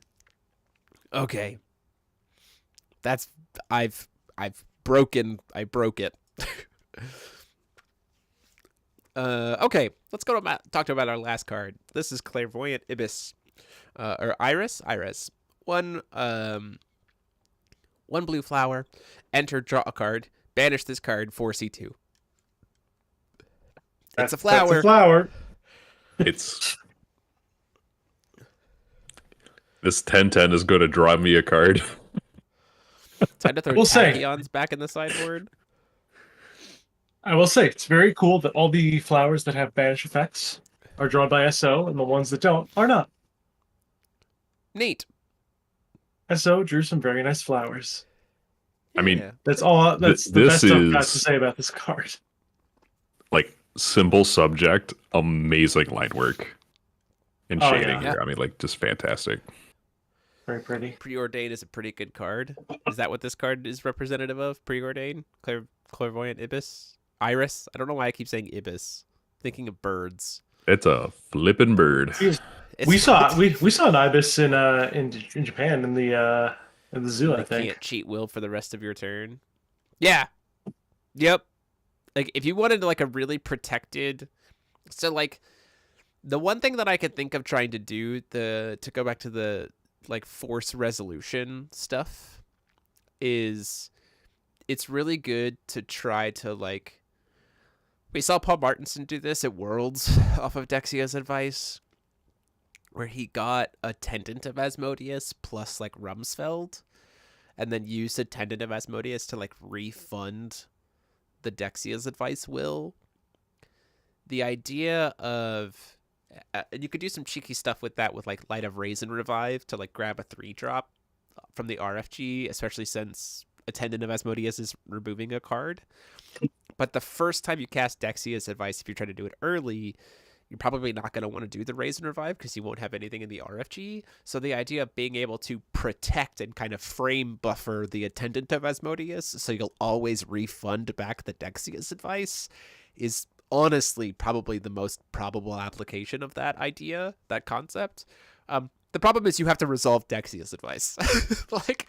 Okay. I broke it. Okay, let's go to talk about our last card. This is Clairvoyant Ibis, or Iris. One blue flower. Enter, draw a card. Banish this card. 4C2. It's a flower. That's a flower. It's this 10/10 is going to draw me a card. Time to throw We'll say. tachyons back in the sideboard. I will say it's very cool that all the flowers that have banish effects are drawn by SO, and the ones that don't are not. Neat. SO drew some very nice flowers. I mean, Yeah. That's all. That's the this best I've got is- to say about this card. Like simple subject, amazing line work and Oh, shading yeah. here. I mean, like just fantastic. Very pretty. Preordain is a pretty good card. Is that what this card is representative of? Preordain? Clairvoyant Ibis? Iris? I don't know why I keep saying Ibis. Thinking of birds. It's a flippin' bird. We saw an ibis in Japan in the zoo. I You think. can't cheat will for the rest of your turn. Yeah. Yep. Like if you wanted like a really protected, so like the one thing that I could think of trying to do to go back to the like force resolution stuff is it's really good to try to like we saw Paul Martinson do this at Worlds off of Dexia's Advice, where he got Attendant of Asmodeus plus like Rumsfeld, and then used Attendant of Asmodeus to like refund the Dexia's Advice will. The idea of you could do some cheeky stuff with that with like Light of Raisin Revive to like grab a 3-drop from the RFG, especially since Attendant of Asmodeus is removing a card. But the first time you cast Dexia's Advice, if you're trying to do it early, you're probably not going to want to do the Raisin Revive because you won't have anything in the RFG. So the idea of being able to protect and kind of frame buffer the Attendant of Asmodeus so you'll always refund back the Dexia's Advice is honestly probably the most probable application of that idea, that concept. The problem is you have to resolve Dexia's Advice. Like,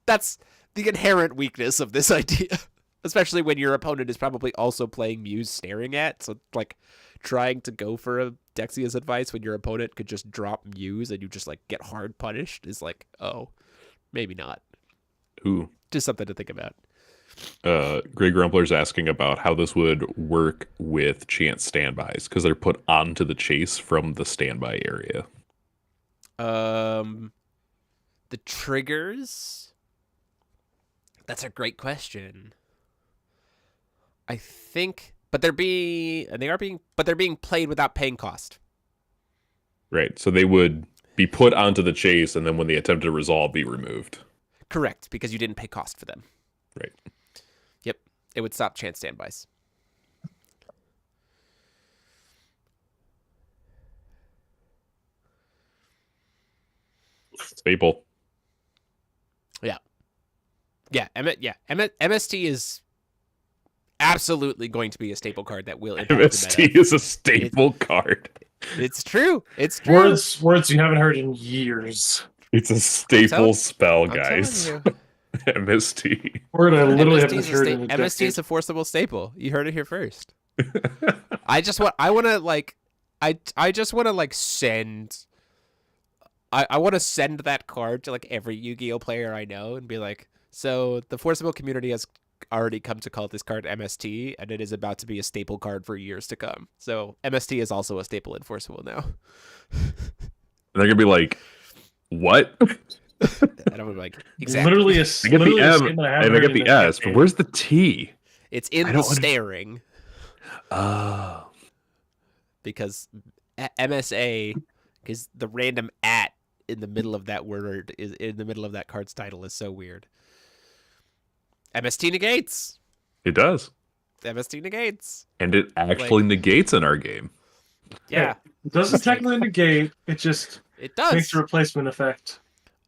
that's the inherent weakness of this idea. Especially when your opponent is probably also playing Muse Staring At. So, like, trying to go for a Dexia's Advice when your opponent could just drop Muse and you just, like, get hard punished is like, oh, maybe not. Ooh. Just something to think about. Greg Grumpler's asking about how this would work with chance standbys because they're put onto the chase from the standby area. The triggers? That's a great question. I think, but they're being played without paying cost. Right. So they would be put onto the chase, and then when they attempt to resolve, be removed. Correct, because you didn't pay cost for them. Right. Yep, it would stop chance standbys. Staple. MST is absolutely going to be a staple card that will impact the MST meta. is a staple card. It's true. It's true. Words you haven't heard in years. It's a staple spell, I'm guys. telling MST. Word I literally MST haven't is heard in a MST is decade. a forcible staple. You heard it here first. I just want to send I want to send that card to like every Yu-Gi-Oh player I know and be like, so the forcible community has already come to call this card MST, and it is about to be a staple card for years to come. So MST is also a staple in forcible now. They're gonna be like, what? And I'm like, exactly. Literally I get the M and I get the S, but where's the T? It's in the staring. Because MSA, because the random at in the middle of that word is in the middle of that card's title is so weird. MST negates. It does. MST negates. And it actually negates in our game. Yeah. It doesn't technically negate, it just It does. makes a replacement effect.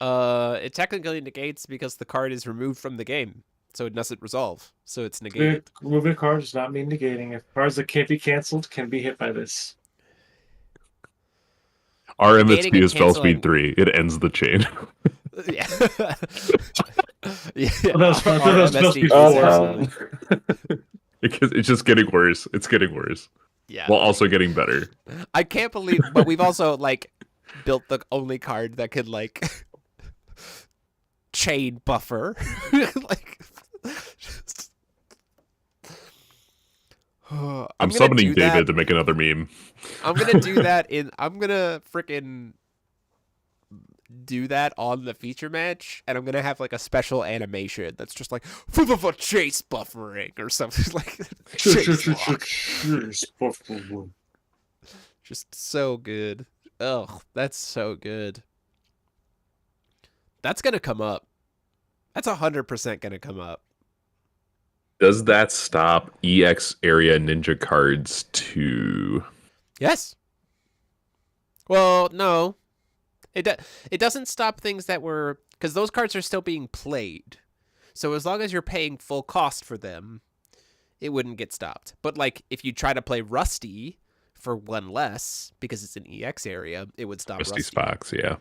It technically negates because the card is removed from the game, so it doesn't resolve. So it's negated. Removing a card does not mean negating. If cards that can't be canceled can be hit by this. Our Negating MST and is spell speed canceling. 3. It ends the chain. Yeah. Yeah. Well, that was fun. Our That was supposed to be MST four. Because it's just getting worse. It's getting worse. Yeah. While also getting better. I can't believe, but we've also built the only card that could chain buffer. I'm summoning David to make another meme. I'm gonna do that I'm gonna freaking do that on the feature match, and I'm gonna have a special animation that's just like chase buffering or something like chase lock. Just so good. Oh, that's so good. That's gonna come up. That's 100% gonna come up. Does that stop EX area ninja cards to... Yes. Well, no. It doesn't stop things that were... Because those cards are still being played. So as long as you're paying full cost for them, it wouldn't get stopped. But, if you try to play Rusty for one less, because it's an EX area, it would stop Rusty Rusty. Spox, yeah.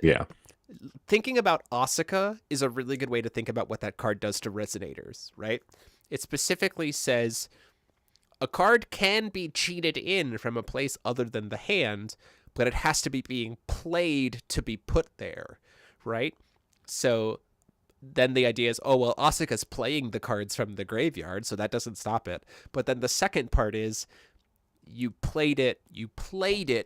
Yeah. Thinking about Asuka is a really good way to think about what that card does to resonators, right? It specifically says a card can be cheated in from a place other than the hand, but it has to be being played to be put there, right? So then the idea is, oh, well, Asuka's playing the cards from the graveyard, so that doesn't stop it. But then the second part is you played it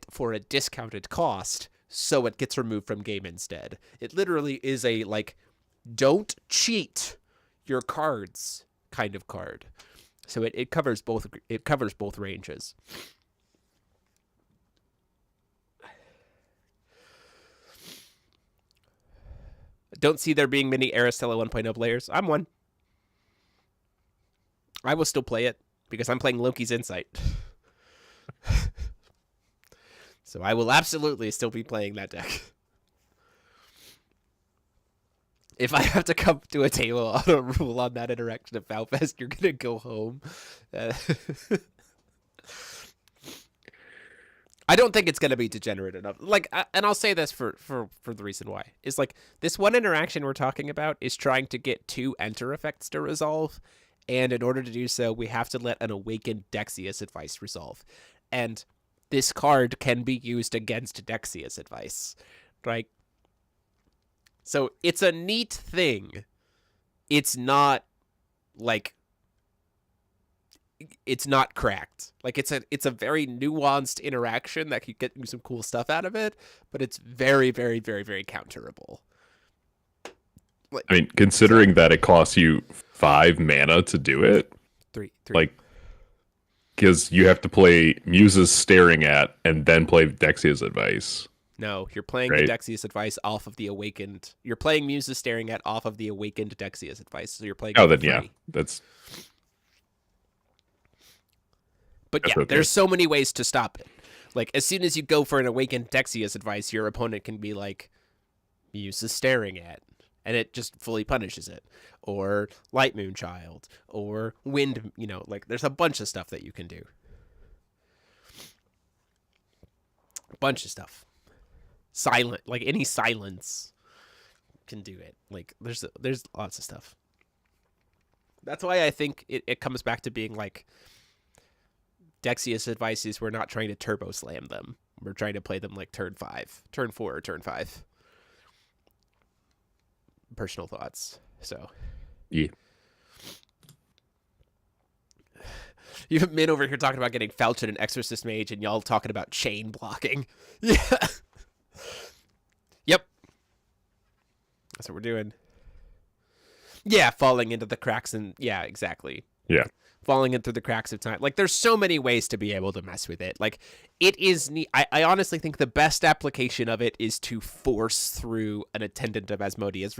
for a discounted cost, so it gets removed from game instead. It literally is a don't cheat your cards kind of card. So it covers both ranges. Don't see there being many Aristella 1.0 players. I'm one. I will still play it because I'm playing Loki's Insight. So I will absolutely still be playing that deck. If I have to come to a table on a rule on that interaction of Foulfest, you're gonna go home. I don't think it's gonna be degenerate enough. And I'll say this for the reason why is this one interaction we're talking about is trying to get 2 enter effects to resolve, and in order to do so, we have to let an awakened Dexius advice resolve, and this card can be used against Dexius advice, right? So it's a neat thing. It's not it's not cracked. It's a very nuanced interaction that could get you some cool stuff out of it, but it's very, very, very, very counterable. I mean, considering that it costs you 5 mana to do it, 3. Because you have to play Muse's Staring At and then play Dexia's Advice. No, you're playing the Dexius Advice off of the Awakened. You're playing Muse's Staring At off of the Awakened Dexius Advice. So you're playing. Oh, then yeah, that's. But yeah, there's so many ways to stop it. Like, as soon as you go for an Awakened Dexia's advice, your opponent can be like, use the Staring At, and it just fully punishes it. Or Light Moon Child, or Wind, like, there's a bunch of stuff that you can do. A bunch of stuff. Silent, like, any silence can do it. Like, there's lots of stuff. That's why I think it comes back to being like, Dexia's advices, we're not trying to turbo slam them. We're trying to play them like turn 4 or turn 5. Personal thoughts. So Yeah. You have Min over here talking about getting Felchin and Exorcist Mage, and y'all talking about chain blocking. Yeah. Yep. That's what we're doing. Yeah, falling into the cracks and yeah, exactly. Yeah. Falling in through the cracks of time. Like, there's so many ways to be able to mess with it. Like, it is neat. I honestly think the best application of it is to force through an Attendant of Asmodea's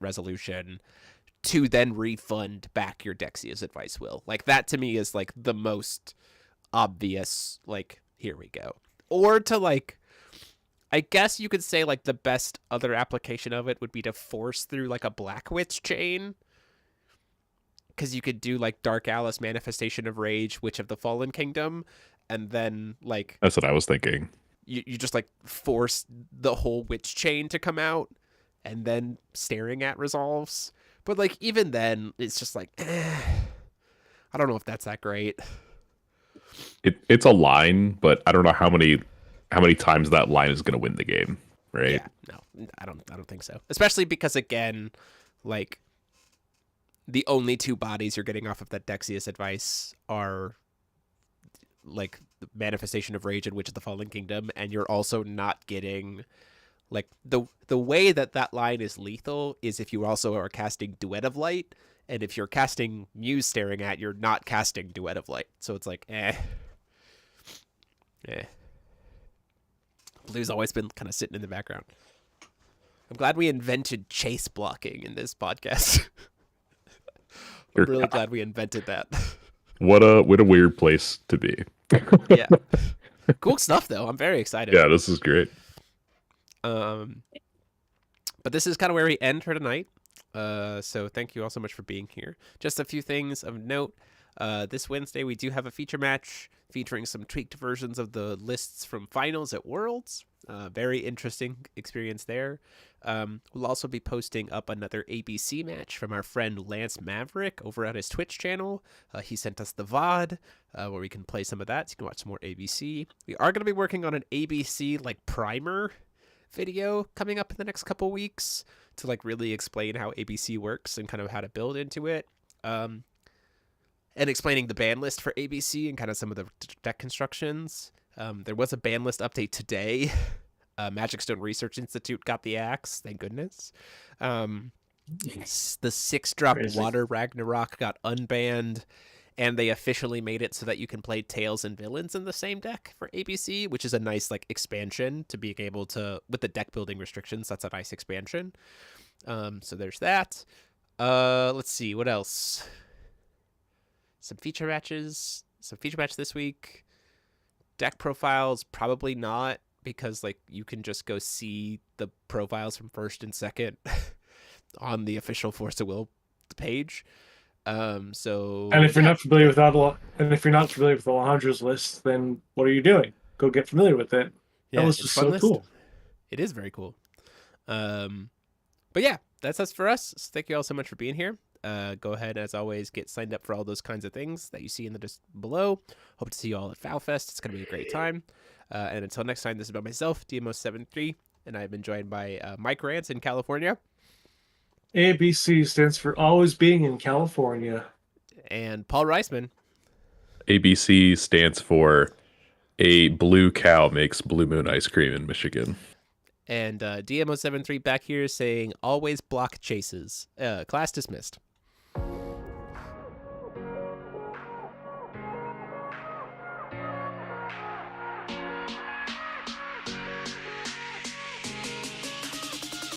resolution to then refund back your Dexia's Advice will. Like, that to me is, like, the most obvious, like, here we go. Or to, like, I guess you could say, like, the best other application of it would be to force through, like, a Black Witch chain. Because you could do, like, Dark Alice, Manifestation of Rage, Witch of the Fallen Kingdom, and then, like... That's what I was thinking. You just, like, force the whole Witch chain to come out, and then Staring At resolves. But, like, even then, it's just like, I don't know if that's that great. It's a line, but I don't know how many times that line is going to win the game, right? Yeah, no, I don't think so. Especially because, again, like... the only two bodies you're getting off of that Dexia's Advice are, like, the Manifestation of Rage and Witch of the Fallen Kingdom, and you're also not getting, like, the way that line is lethal is if you also are casting Duet of Light, and if you're casting Muse Staring At, you're not casting Duet of Light. So it's like, Blue's always been kind of sitting in the background. I'm glad we invented chase blocking in this podcast. I'm really glad we invented that. What a weird place to be. Yeah. Cool stuff, though. I'm very excited. Yeah, this is great. But this is kind of where we end for tonight. So thank you all so much for being here. Just a few things of note. This Wednesday, we do have a feature match featuring some tweaked versions of the lists from finals at Worlds. Very interesting experience there. We'll also be posting up another ABC match from our friend Lance Maverick over at his Twitch channel. He sent us the VOD where we can play some of that, so you can watch some more ABC. We are going to be working on an ABC like primer video coming up in the next couple weeks to like really explain how ABC works and kind of how to build into it. And explaining the ban list for ABC and kind of some of the deck constructions. There was a ban list update today. Magic Stone Research Institute got the axe, thank goodness. The 6-drop Water Ragnarok got unbanned, and they officially made it so that you can play Tails and Villains in the same deck for ABC, which is a nice like expansion to being able to, with the deck building restrictions, that's a nice expansion. So there's that. Let's see, what else? Some feature matches this week. Deck profiles, probably not, because like you can just go see the profiles from first and second on the official Force of Will page. So and if you're not familiar with Alejandra's list, then what are you doing? Go get familiar with it. Yeah, that list is so cool. It is very cool. But yeah, that's us for us. So thank you all so much for being here. Go ahead, as always, get signed up for all those kinds of things that you see in the just below. Hope to see you all at FowFest. It's going to be a great time. And until next time, this is about myself, DMO73, and I've been joined by Mike Rance in California. ABC stands for always being in California. And Paul Reisman. ABC stands for a blue cow makes blue moon ice cream in Michigan. And DMO73 back here saying always block chases. Class dismissed.